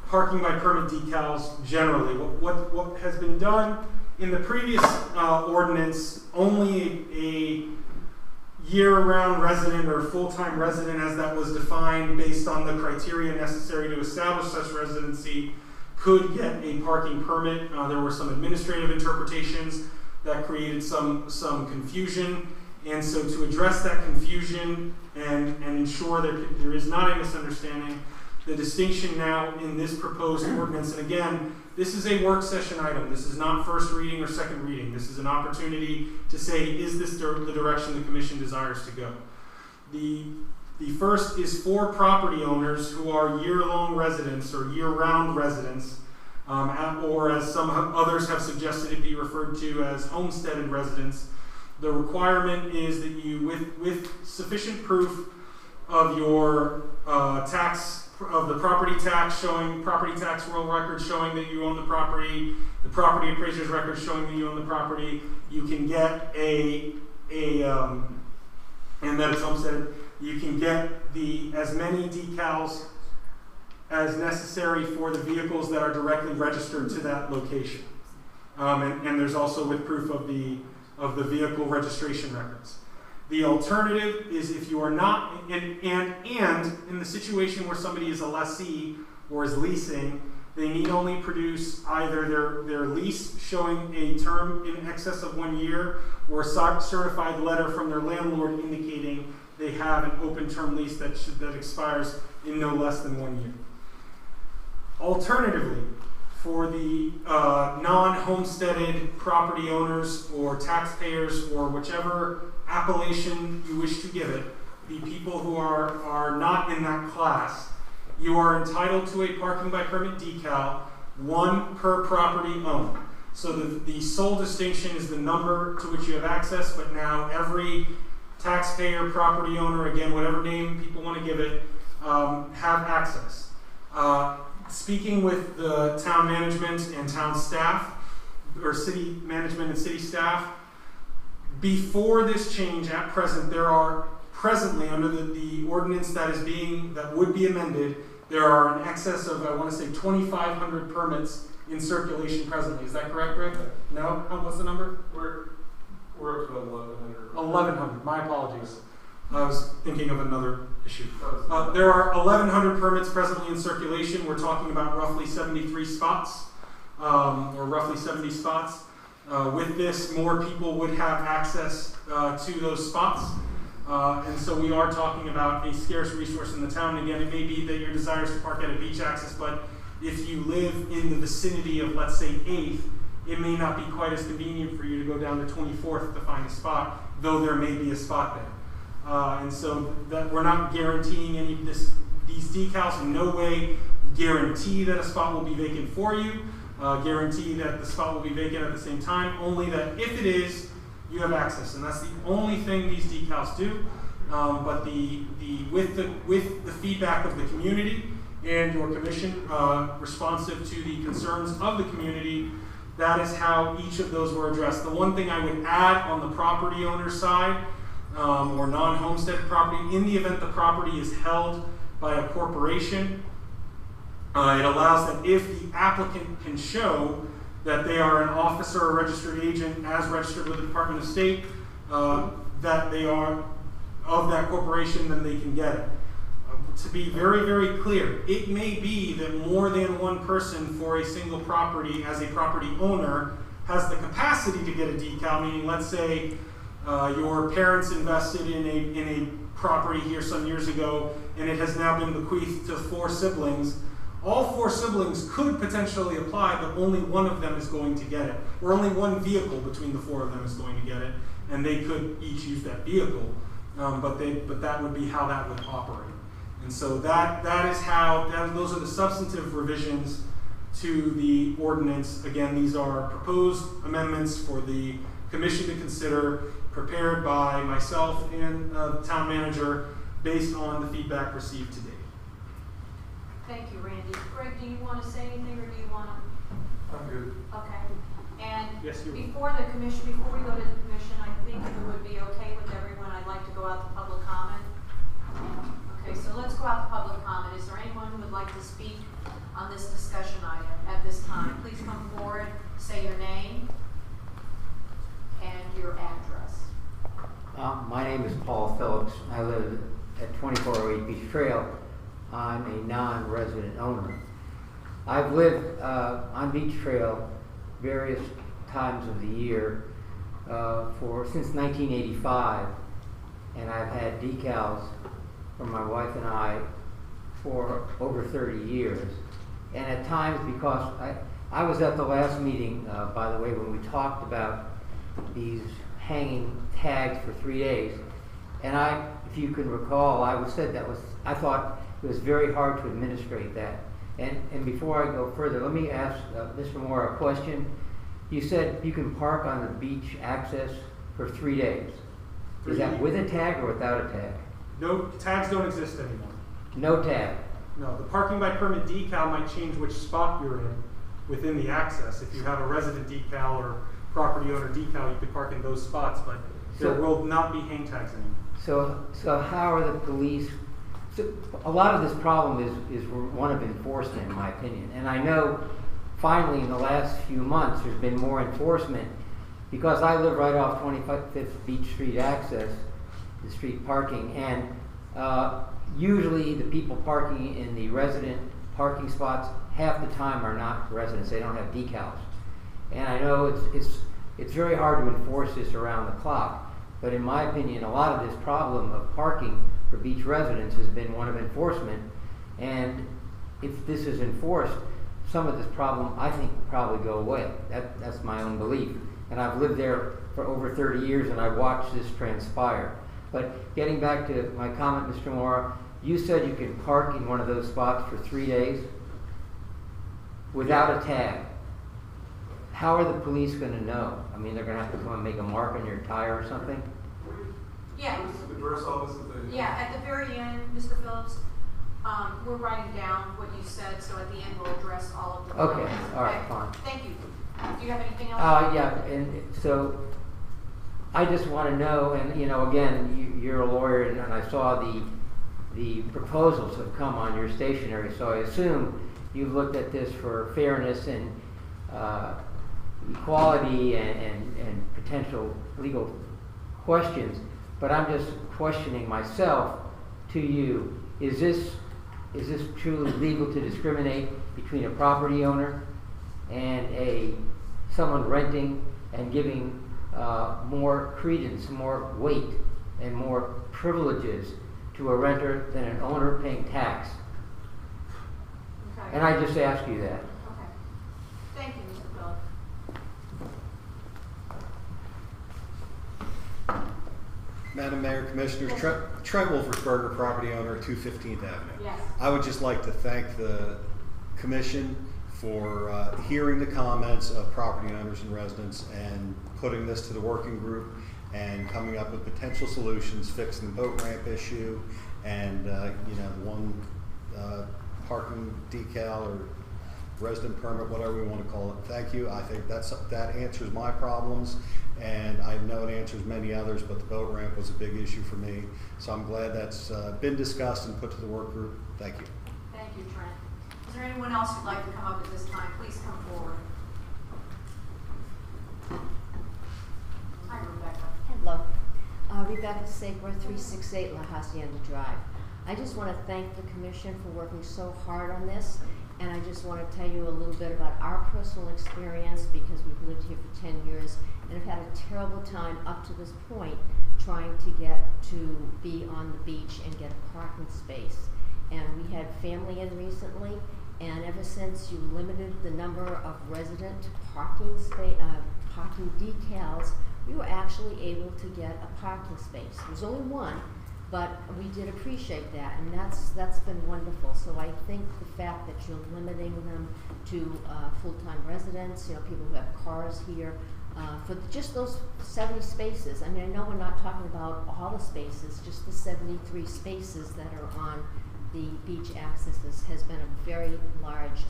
parking by permit decals generally. What has been done in the previous ordinance, only a year-round resident or full-time resident, as that was defined based on the criteria necessary to establish such residency, could get a parking permit. There were some administrative interpretations that created some confusion, and so to address that confusion and ensure that there is not a misunderstanding, the distinction now in this proposed ordinance, and again, this is a work session item. This is not first reading or second reading. This is an opportunity to say, is this the direction the commission desires to go? The first is for property owners who are year-long residents or year-round residents, or as some others have suggested it be referred to as homesteaded residents. The requirement is that you, with sufficient proof of your of the property tax roll record showing that you own the property appraiser's record showing that you own the property, you can get and that it's homesteaded, you can get as many decals as necessary for the vehicles that are directly registered to that location. And there's also with proof of the vehicle registration records. The alternative is if you are not, and in the situation where somebody is a lessee or is leasing, they need only produce either their lease showing a term in excess of 1 year or a certified letter from their landlord indicating they have an open term lease that expires in no less than 1 year. Alternatively, for the non-homesteaded property owners or taxpayers or whichever appellation you wish to give it, the people who are not in that class, you are entitled to a parking by permit decal, 1 per property owned. So the sole distinction is the number to which you have access, but now every taxpayer, property owner, again, whatever name people want to give it, have access. Speaking with the town management and town staff, or city management and city staff, before this change at present, there are presently under the ordinance that would be amended, there are an excess of, I want to say, 2,500 permits in circulation presently. Is that correct, Greg? No? What's the number? We're up to 1,100. 1,100. My apologies. I was thinking of another issue. There are 1,100 permits presently in circulation. We're talking about roughly 73 spots, or roughly 70 spots. With this, more people would have access to those spots. And so we are talking about a scarce resource in the town. Again, it may be that your desire is to park at a beach access, but if you live in the vicinity of, let's say, 8th, it may not be quite as convenient for you to go down to 24th to find a spot, though there may be a spot there. And so that we're not guaranteeing these decals in no way guarantee that a spot will be vacant for you, guarantee that the spot will be vacant at the same time, only that if it is, you have access, and that's the only thing these decals do. But with the feedback of the community and your commission, responsive to the concerns of the community, that is how each of those were addressed. The one thing I would add on the property owner side, or non-homestead property, in the event the property is held by a corporation, It allows that if the applicant can show that they are an officer or registered agent as registered with the Department of State, that they are of that corporation, then they can get it. To be very, very clear, it may be that more than one person for a single property as a property owner has the capacity to get a decal, meaning let's say your parents invested in a property here some years ago and it has now been bequeathed to 4 siblings. All 4 siblings could potentially apply, but only one of them is going to get it. Or only one vehicle between the 4 of them is going to get it, and they could each use that vehicle. But that would be how that would operate. And so that is how, those are the substantive revisions to the ordinance. Again, these are proposed amendments for the commission to consider, prepared by myself and the town manager based on the feedback received today. Thank you, Randy. Greg, do you want to say anything, or do you want to? I'm good. Okay. And Yes, you will. before we go to the commission, I think if it would be okay with everyone, I'd like to go out to public comment. Okay, so let's go out to public comment. Is there anyone who would like to speak on this discussion item at this time? Please come forward, say your name and your address. My name is Paul Phillips. I live at 2408 Beach Trail. I'm a non-resident owner. I've lived on Beach Trail various times of the year since 1985, and I've had decals for my wife and I for over 30 years. And at times, because I was at the last meeting, by the way, when we talked about these hanging tags for 3 days, and if you can recall, I thought it was very hard to administrate that. And before I go further, let me ask Mr. Moore a question. You said you can park on the beach access for 3 days. Is that with a tag or without a tag? No, tags don't exist anymore. No tag. No, the parking by permit decal might change which spot you're in within the access. If you have a resident decal or property owner decal, you could park in those spots, but there will not be hang tags anymore. So how are the police? So a lot of this problem is one of enforcement, in my opinion. And I know finally in the last few months there's been more enforcement because I live right off 25th Beach Street access, the street parking, and usually the people parking in the resident parking spots half the time are not residents. They don't have decals. And I know it's very hard to enforce this around the clock. But in my opinion, a lot of this problem of parking for beach residents has been one of enforcement. And if this is enforced, some of this problem, I think, will probably go away. That's my own belief. And I've lived there for over 30 years, and I've watched this transpire. But getting back to my comment, Mr. Mora, you said you can park in one of those spots for 3 days without a tag. How are the police going to know? I mean, they're going to have to come and make a mark on your tire or something? Yeah. Address all this at the Yeah, at the very end, Mr. Phillips, we're writing down what you said, so at the end we'll address all of the Okay, comments. all right, fine. Thank you. Do you have anything else? Yeah, and so I just want to know, and again, you're a lawyer, and I saw the proposals have come on your stationery, so I assume you've looked at this for fairness and equality and potential legal questions. But I'm just questioning myself to you. Is this truly legal to discriminate between a property owner and someone renting and giving more credence, more weight, and more privileges to a renter than an owner paying tax? Okay. And I just ask you that. Okay. Thank you, Mr. Phillips. Madam Mayor, Commissioners, Trent Wolfersberger, property owner at 215th Avenue. Yes. I would just like to thank the Commission for hearing the comments of property owners and residents and putting this to the working group and coming up with potential solutions, fixing the boat ramp issue and one parking decal or resident permit, whatever we want to call it. Thank you. I think that answers my problems, and I know it answers many others, but the boat ramp was a big issue for me. So I'm glad that's been discussed and put to the work group. Thank you. Thank you, Trent. Is there anyone else who'd like to come up at this time? Please come forward. Hi, Rebecca. Hello. Rebecca Saker, 368 La Hacienda Drive. I just want to thank the commission for working so hard on this, and I just want to tell you a little bit about our personal experience because we've lived here for 10 years and have had a terrible time up to this point trying to get to be on the beach and get a parking space. And we had family in recently, and ever since you limited the number of resident parking decals, we were actually able to get a parking space. There was only one, but we did appreciate that, and that's been wonderful. So I think the fact that you're limiting them to full-time residents, you know, people who have cars here, for just those 70 spaces. I mean, I know we're not talking about all the spaces, just the 73 spaces that are on the beach accesses has been a very large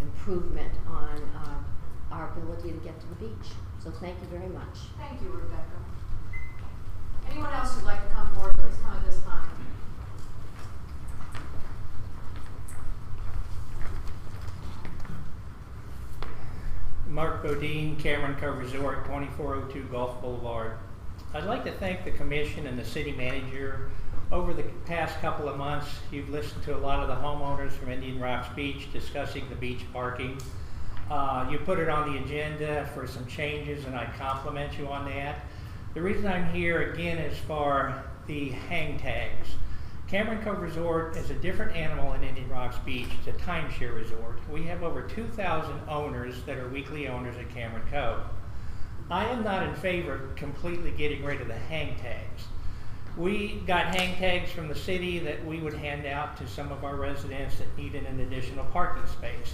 improvement on our ability to get to the beach. So thank you very much. Thank you, Rebecca. Anyone else who'd like to come forward, please come at this time. Mark Bodine, Cameron Cove Resort, 2402 Gulf Boulevard. I'd like to thank the commission and the city manager. Over the past couple of months, you've listened to a lot of the homeowners from Indian Rocks Beach discussing the beach parking. You put it on the agenda for some changes, and I compliment you on that. The reason I'm here again is for the hang tags. Cameron Cove Resort is a different animal in Indian Rocks Beach. It's a timeshare resort. We have over 2,000 owners that are weekly owners at Cameron Cove. I am not in favor of completely getting rid of the hang tags. We got hang tags from the city that we would hand out to some of our residents that needed an additional parking space.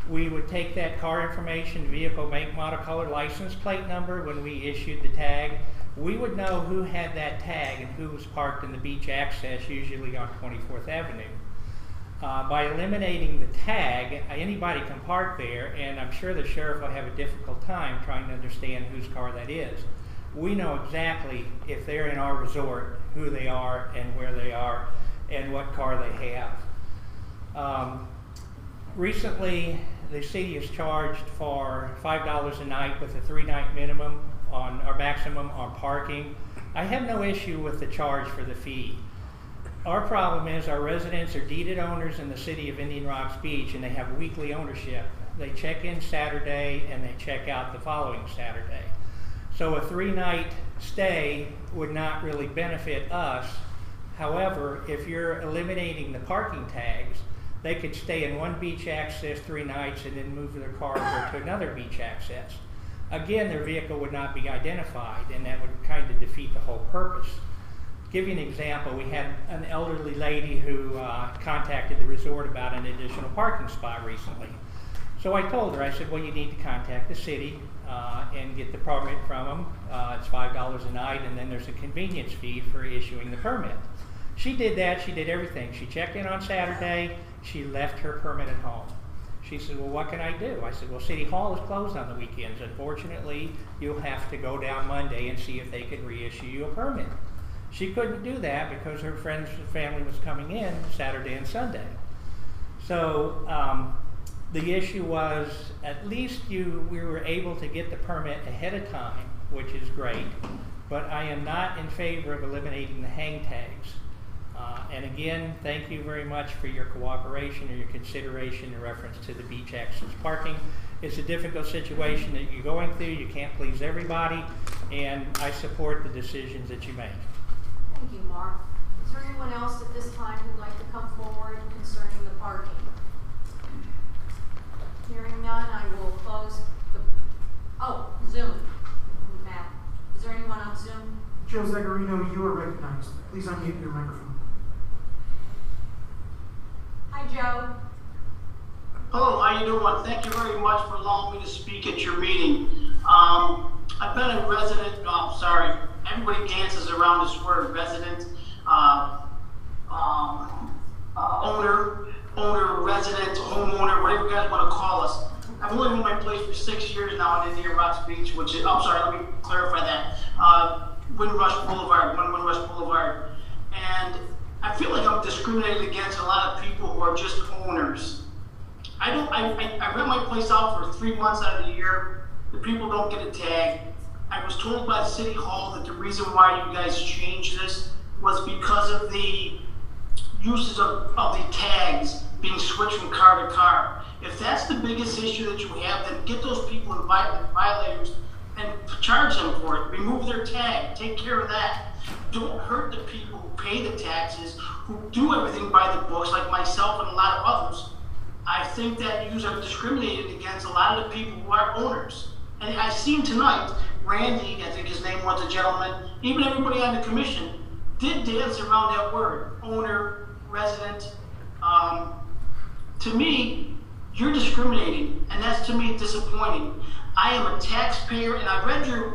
We would take that car information, vehicle make, model, color, license plate number when we issued the tag. We would know who had that tag and who was parked in the beach access, usually on 24th Avenue. By eliminating the tag, anybody can park there, and I'm sure the sheriff will have a difficult time trying to understand whose car that is. We know exactly if they're in our resort, who they are and where they are and what car they have. Recently, the city has charged for $5 a night with a 3-night minimum on our maximum on parking. I have no issue with the charge for the fee. Our problem is our residents are deeded owners in the city of Indian Rocks Beach, and they have weekly ownership. They check in Saturday and they check out the following Saturday. So a 3-night stay would not really benefit us. However, if you're eliminating the parking tags, they could stay in one beach access 3 nights and then move their car over to another beach access. Again, their vehicle would not be identified, and that would kind of defeat the whole purpose. To give you an example, we had an elderly lady who contacted the resort about an additional parking spot recently. So I told her, I said, well, you need to contact the city and get the permit from them. It's $5 a night, and then there's a convenience fee for issuing the permit. She did that. She did everything. She checked in on Saturday. She left her permit at home. She said, well, what can I do? I said, well, City Hall is closed on the weekends. Unfortunately, you'll have to go down Monday and see if they can reissue you a permit. She couldn't do that because her friends and family was coming in Saturday and Sunday. So the issue was, at least we were able to get the permit ahead of time, which is great, but I am not in favor of eliminating the hang tags. And again, thank you very much for your cooperation and your consideration in reference to the beach access parking. It's a difficult situation that you're going through. You can't please everybody, and I support the decisions that you make. Thank you, Mark. Is there anyone else at this time who'd like to come forward concerning the parking? Hearing none, I will close the, Zoom. Matt, is there anyone on Zoom? Joe Zagarino, you are recognized. Please unmute your microphone. Hi, Joe. Hello, how you doing? Thank you very much for allowing me to speak at your meeting. I've been a resident, everybody dances around this word resident, owner, resident, homeowner, whatever you guys want to call us. I've only owned my place for 6 years now in Indian Rocks Beach, which is, let me clarify that. Windrush Boulevard. And I feel like I'm discriminated against a lot of people who are just owners. I rent my place out for 3 months out of the year. The people don't get a tag. I was told by City Hall that the reason why you guys changed this was because of the uses of the tags being switched from car to car. If that's the biggest issue that you have, then get those people and violators and charge them for it. Remove their tag. Take care of that. Don't hurt the people who pay the taxes, who do everything by the books, like myself and a lot of others. I think that you are discriminated against a lot of the people who are owners. And I've seen tonight, Randy, I think his name was, a gentleman, even everybody on the commission, did dance around that word, owner, resident. To me, you're discriminating, and that's to me disappointing. I am a taxpayer, and I read your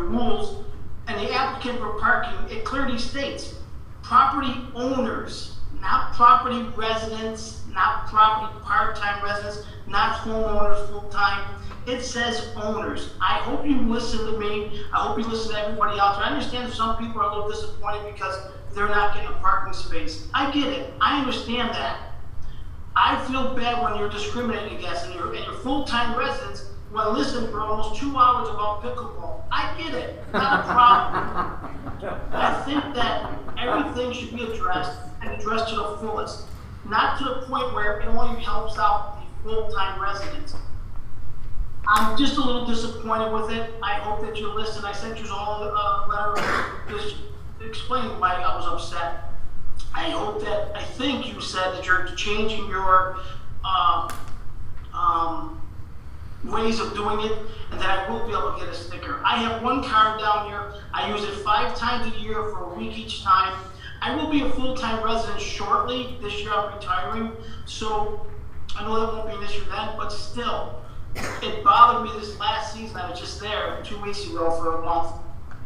rules, and the applicant for parking, it clearly states property owners, not property residents, not property part-time residents, not homeowners full-time. It says owners. I hope you listen to me. I hope you listen to everybody else. I understand some people are a little disappointed because they're not getting a parking space. I get it. I understand that. I feel bad when you're discriminated against and your full-time residents want to listen for almost 2 hours about pickleball. I get it. Not a problem. I think that everything should be addressed and addressed to the fullest. Not to the point where it only helps out the full-time residents. I'm just a little disappointed with it. I hope that you listen. I sent you all a letter just explaining why I was upset. I think you said that you're changing your ways of doing it, and that I will be able to get a sticker. I have one card down here. I use it 5 times a year for a week each time. I will be a full-time resident shortly. This year I'm retiring, so I know that won't be an issue then, but still, it bothered me this last season. I was just there 2 weeks ago for a month,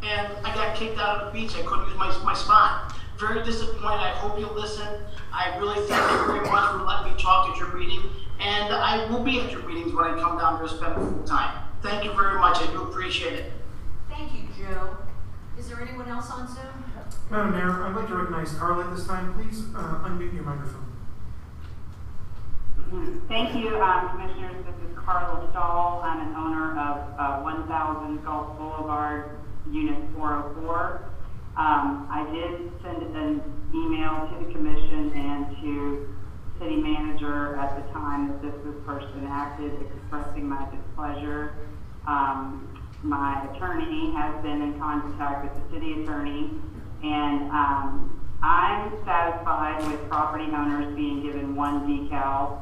and I got kicked out of the beach. I couldn't use my spot. Very disappointed. I hope you'll listen. I really thank you very much for letting me talk at your meeting, and I will be at your meetings when I come down here to spend full time. Thank you very much. I do appreciate it. Thank you, Joe. Is there anyone else on Zoom? Madam Mayor, I'd like to recognize Carla at this time. Please unmute your microphone. Thank you, Commissioners. This is Carla Stahl. I'm an owner of 1000 Gulf Boulevard, Unit 404. I did send an email to the Commission and to City Manager at the time that this person acted, expressing my displeasure. My attorney has been in contact with the City Attorney, and I'm satisfied with property owners being given 1 decal.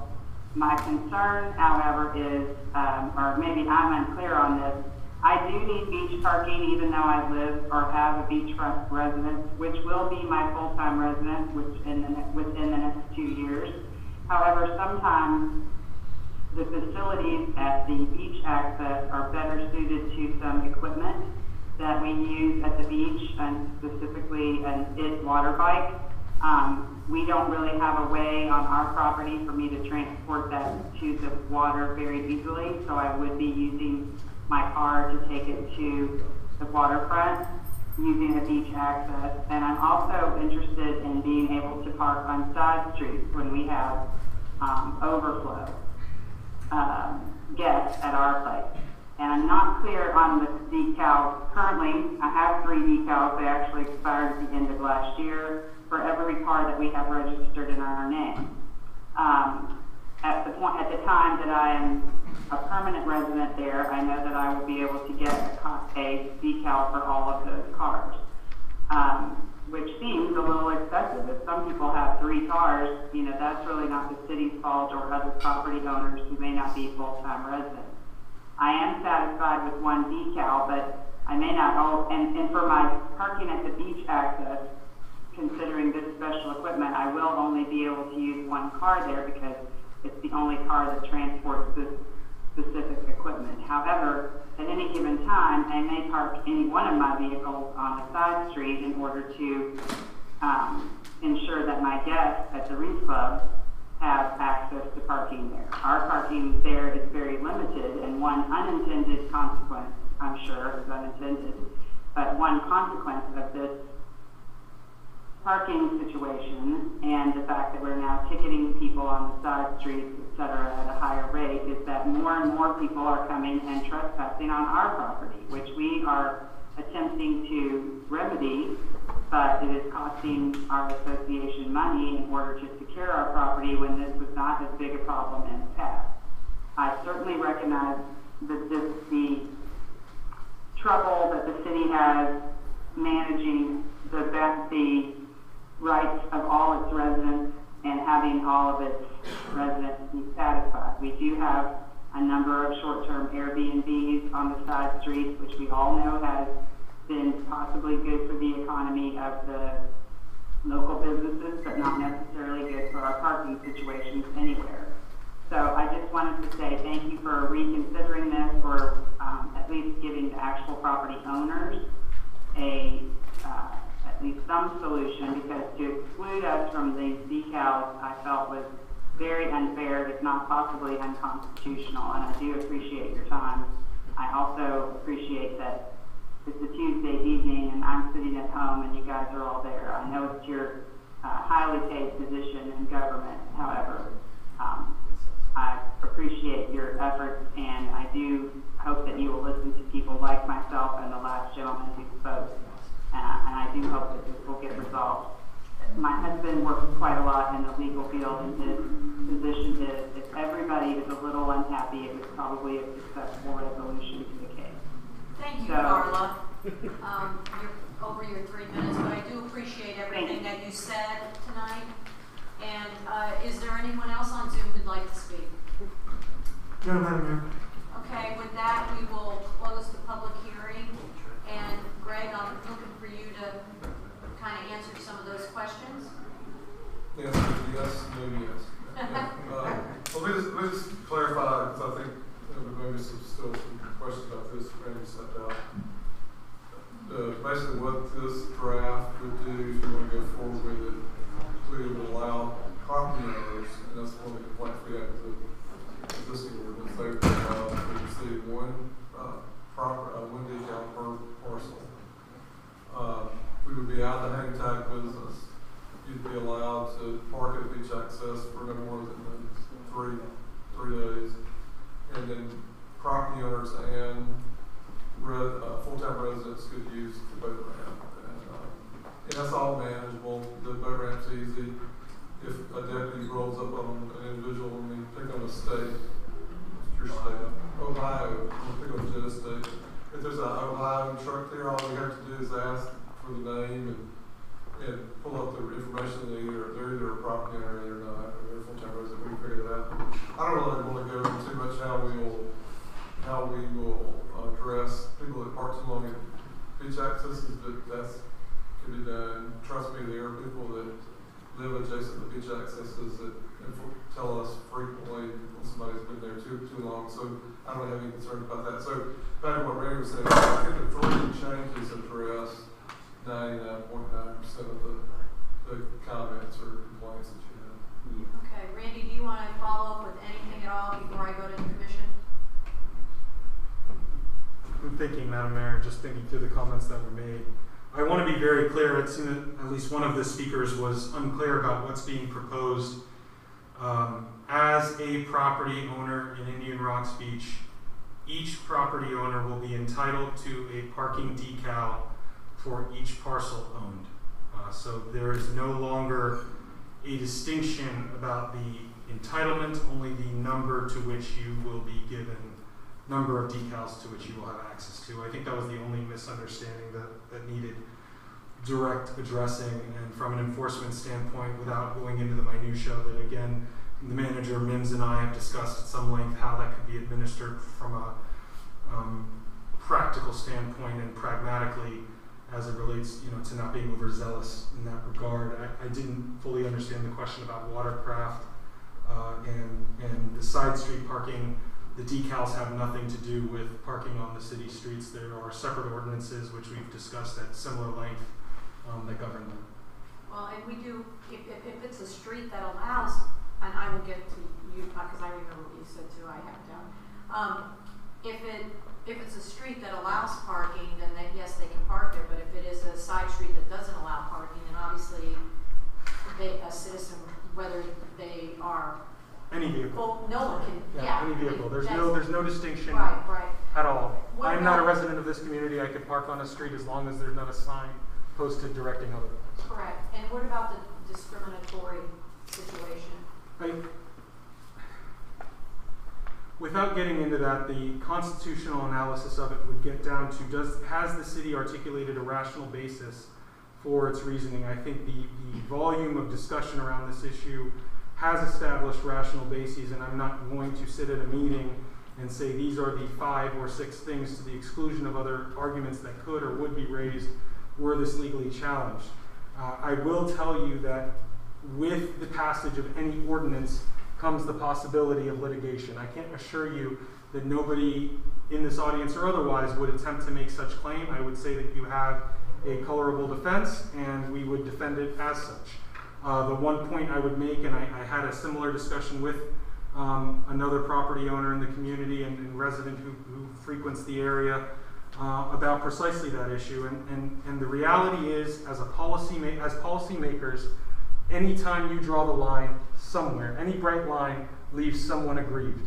My concern, however, is, or maybe I'm unclear on this, I do need beach parking even though I live or have a beachfront residence, which will be my full-time residence within the next 2 years. However, sometimes the facilities at the beach access are better suited to some equipment that we use at the beach, and specifically an IT water bike. We don't really have a way on our property for me to transport that to the water very easily, so I would be using my car to take it to the waterfront using a beach access. And I'm also interested in being able to park on side streets when we have overflow guests at our place. And I'm not clear on the decals. Currently, I have 3 decals. They actually expired at the end of last year for every car that we have registered in our name. At the time that I am a permanent resident there, I know that I will be able to get a decal for all of those cars, which seems a little excessive. If some people have 3 cars, that's really not the city's fault or other property owners who may not be full-time residents. I am satisfied with 1 decal, but I may not, and for my parking at the beach access, considering this special equipment, I will only be able to use 1 car there because it's the only car that transports this specific equipment. However, at any given time, I may park any one of my vehicles on a side street in order to ensure that my guests at the Reef Club have access to parking there. Our parking there is very limited, and one unintended consequence, I'm sure is unintended, but one consequence of this parking situation and the fact that we're now ticketing people on the side streets, et cetera, at a higher rate is that more and more people are coming and trespassing on our property, which we are attempting to remedy, but it is costing our association money in order to secure our property when this was not as big a problem in the past. I certainly recognize that the trouble that the city has managing the rights of all its residents and having all of its residents be satisfied. We do have a number of short-term Airbnbs on the side streets, which we all know has been possibly good for the economy of the local businesses, but not necessarily good for our parking situations anywhere. So I just wanted to say thank you for reconsidering this, or at least giving the actual property owners at least some solution, because to exclude us from these decals I felt was very unfair, if not possibly unconstitutional, and I do appreciate your time. I also appreciate that it's a Tuesday evening and I'm sitting at home and you guys are all there. I know it's your highly paid position in government, however, I appreciate your efforts, and I do hope that you will listen to people like myself and the last gentleman who spoke, and I do hope that this will get resolved. My husband works quite a lot in the legal field, and his position is if everybody is a little unhappy, it was probably a successful resolution to the case. Thank you, Carla. You're over your 3 minutes, but I do appreciate everything that you said tonight. And is there anyone else on Zoom who'd like to speak? No, Madam Mayor. Okay, with that, we will close the public hearing. And Greg, I'm looking for you to kind of answer some of those questions. Yes, maybe yes. Yeah. Well, let me just clarify, because I think maybe still some questions about this. Randy stepped out. Basically, what this draft would do, if you want to go forward with it, we would allow property owners, and that's one of the complaints we have with the existing ordinance, they would allow to receive one decal per parcel. We would be out of the hang tag business. You'd be allowed to park at beach access for no more than three days, and then property owners and full-time residents could use the boat ramp. And that's all manageable. The boat ramp's easy. If a deputy rolls up on an individual, when we pick on a state, your state, Ohio, we'll pick on Genesee State. If there's an Ohio truck there, all we have to do is ask for the name and pull up the information they're either a property owner or not, or they're a full-time resident. We can figure that out. I don't really want to go into too much how we will address people that park too long at beach accesses, but that's can be done. Trust me, there are people that live adjacent to beach accesses that tell us frequently when somebody's been there too long. So I don't have any concerns about that. So back to what Randy was saying, I think the 3 changes address 99.9% of the comments or complaints that you have. Okay, Randy, do you want to follow up with anything at all before I go to the commission? I'm thinking, Madam Mayor, just thinking through the comments that were made. I want to be very clear. It seemed that at least one of the speakers was unclear about what's being proposed. As a property owner in Indian Rocks Beach, each property owner will be entitled to a parking decal for each parcel owned. So there is no longer a distinction about the entitlement, only the number to which you will be given, number of decals to which you will have access to. I think that was the only misunderstanding that needed direct addressing, and from an enforcement standpoint, without going into the minutia that, again, the manager, Mims, and I have discussed at some length how that could be administered from a practical standpoint and pragmatically as it relates, to not being overzealous in that regard. I didn't fully understand the question about watercraft and the side street parking. The decals have nothing to do with parking on the city streets. There are separate ordinances, which we've discussed at similar length, that govern them. Well, and we do, if it's a street that allows, and I will get to you, because I remember what you said too, I have to. If it's a street that allows parking, then yes, they can park there, but if it is a side street that doesn't allow parking, then obviously obviously, a citizen, whether they are. Any vehicle. Well, no one can, Any vehicle. There's no distinction Right. at all. What I'm not a about- resident of this community. I could park on a street as long as there's not a sign posted directing otherwise. Correct. And what about the discriminatory situation? Without getting into that, the constitutional analysis of it would get down to has the city articulated a rational basis for its reasoning? I think the volume of discussion around this issue has established rational bases, and I'm not going to sit at a meeting and say these are the 5 or 6 things to the exclusion of other arguments that could or would be raised were this legally challenged. I will tell you that with the passage of any ordinance comes the possibility of litigation. I can't assure you that nobody in this audience or otherwise would attempt to make such claim. I would say that you have a colorable defense, and we would defend it as such. The one point I would make, and I had a similar discussion with another property owner in the community and resident who frequents the area about precisely that issue. And the reality is, as policymakers, anytime you draw the line somewhere, any bright line leaves someone aggrieved.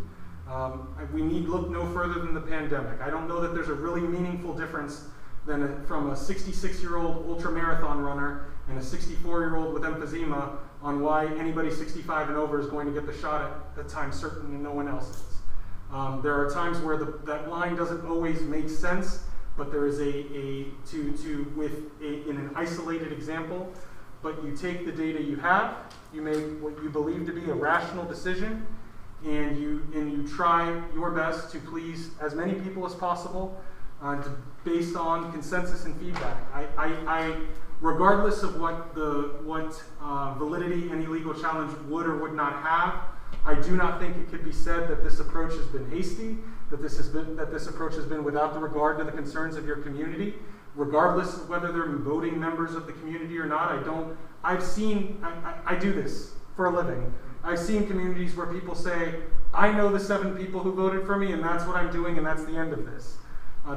We need look no further than the pandemic. I don't know that there's a really meaningful difference from a 66-year-old ultramarathon runner and a 64-year-old with emphysema on why anybody 65 and over is going to get the shot at a time certain and no one else is. There are times where that line doesn't always make sense, but there is in an isolated example. But you take the data you have, you make what you believe to be a rational decision, and you try your best to please as many people as possible, based on consensus and feedback. I regardless of what validity any legal challenge would or would not have, I do not think it could be said that this approach has been hasty, that this approach has been without the regard to the concerns of your community, regardless of whether they're voting members of the community or not. I do this for a living. I've seen communities where people say, I know the 7 people who voted for me, and that's what I'm doing, and that's the end of this.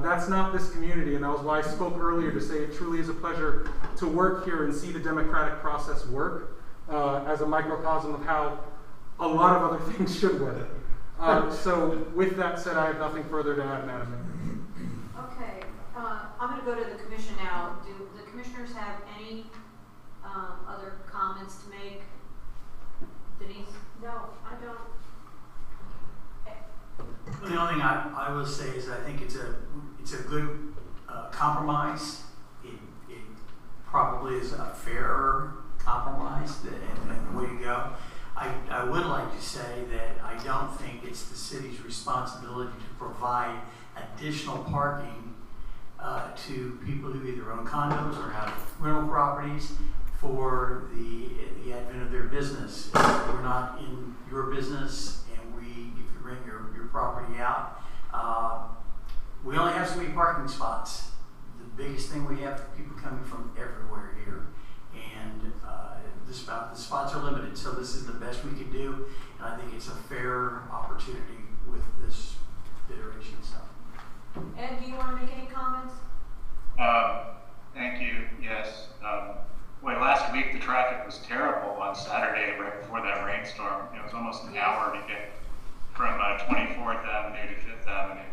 That's not this community, and that was why I spoke earlier to say it truly is a pleasure to work here and see the democratic process work as a microcosm of how a lot of other things should work. So with that said, I have nothing further to add, Madam Mayor. Okay, I'm going to go to the commission now. Do the commissioners have any other comments to make? Denise? No, I don't. The only thing I will say is I think it's a good compromise. It probably is a fairer compromise and the way to go. I would like to say that I don't think it's the city's responsibility to provide additional parking to people who either own condos or have rental properties for the advent of their business. We're not in your business, and if you rent your property out, we only have so many parking spots. The biggest thing we have are people coming from everywhere here, and the spots are limited, so this is the best we can do, and I think it's a fair opportunity with this iteration. So, Ed, do you want to make any comments? Thank you. Yes. Last week the traffic was terrible on Saturday right before that rainstorm. It was almost an hour to get from 24th Avenue to 5th Avenue.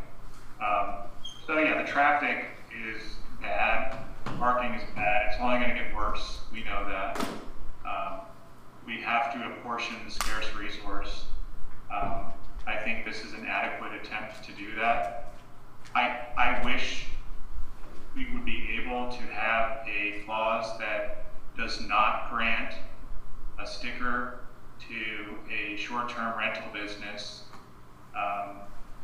So yeah, the traffic is bad. Parking is bad. It's only going to get worse. We know that. We have to apportion the scarce resource. I think this is an adequate attempt to do that. I wish we would be able to have a clause that does not grant a sticker to a short-term rental business,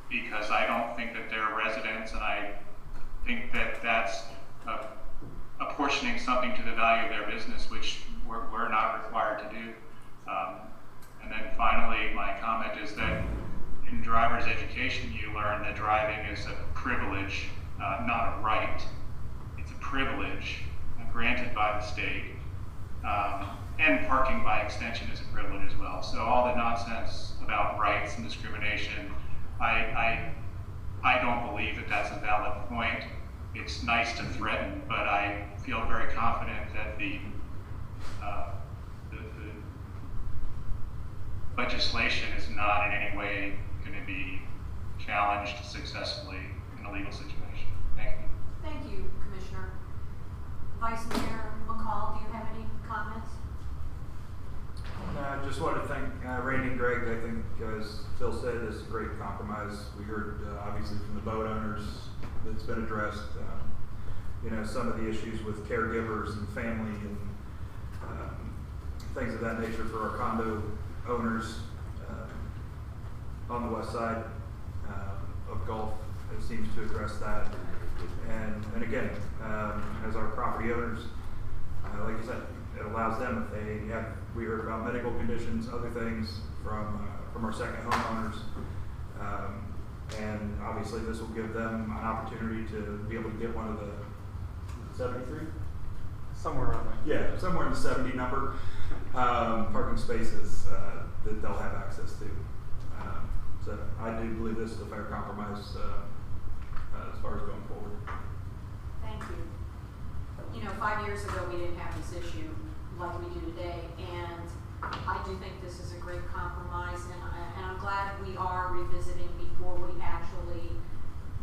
because I don't think that they're residents, and I think that that's apportioning something to the value of their business, which we're not required to do. And then finally, my comment is that in driver's education, you learn that driving is a privilege, not a right. It's a privilege granted by the state, and parking by extension is a privilege as well. So all the nonsense about rights and discrimination, I don't believe that that's a valid point. It's nice to threaten, but I feel very confident that the the legislation is not in any way going to be challenged successfully in a legal situation. Thank you. Thank you, Commissioner. Vice Mayor McCall, do you have any comments? I just wanted to thank Randy and Greg. I think, as Phil said, this is a great compromise. We heard obviously from the boat owners that's been addressed. You know, some of the issues with caregivers and family and things of that nature for our condo owners on the west side of Gulf. It seems to address that. And again, as our property owners, like I said, it allows them, if they have, we heard about medical conditions, other things from our second homeowners. And obviously this will give them an opportunity to be able to get one of the 73? Somewhere around there. Yeah, somewhere in the 70 number parking spaces that they'll have access to. So I do believe this is a fair compromise as far as going forward. Thank you. You know, 5 years ago, we didn't have this issue like we do today, and I do think this is a great compromise, and I'm glad we are revisiting before we actually,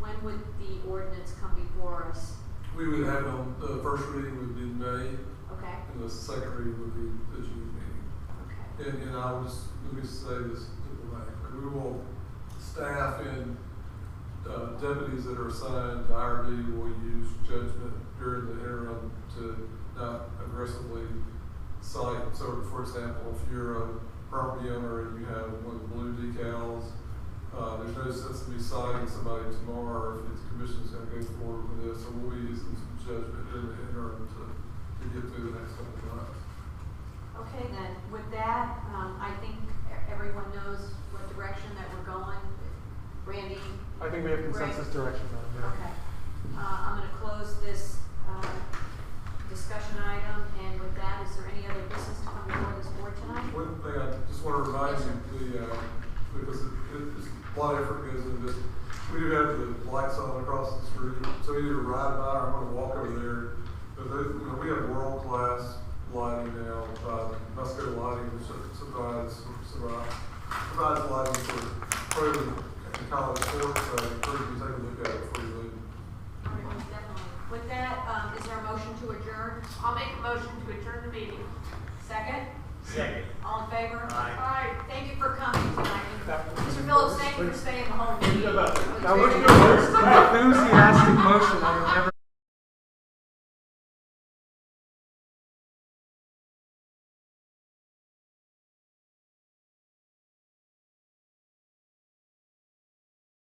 when would the ordinance come before us? We would have it on, the first reading would be in May. Okay. And the second reading would be the June meeting. Okay. And I will just, let me say this diplomatically. We will, staff and deputies that are assigned to IRD will use judgment during the interim to not aggressively cite. So, for example, if you're a property owner and you have one of the blue decals, there's no sense in me citing somebody tomorrow if the commission is going to go forward with this. So we'll be using some judgment during the interim to get through the next couple of months. Okay, then, with that, I think everyone knows what direction that we're going. Randy? I think we have consensus direction on it. Okay. I'm going to close this discussion item, and with that, is there any other business to come before this board tonight? One thing I just want to remind you, because it's a lot of effort goes into this. We do have the lights on across the street, so either ride by or I'm going to walk over there. But those, you know, we have world-class lighting now. Musco Lighting, which provides lighting for pro and college sports. So I encourage you to take a look at it before you leave. All right, most definitely. With that, is there a motion to adjourn? I'll make a motion to adjourn the meeting. Second? Second. All in favor? Aye. Aye. Thank you for coming tonight. Mr. Phillips, thank you for staying the whole meeting. That was the most enthusiastic motion I have ever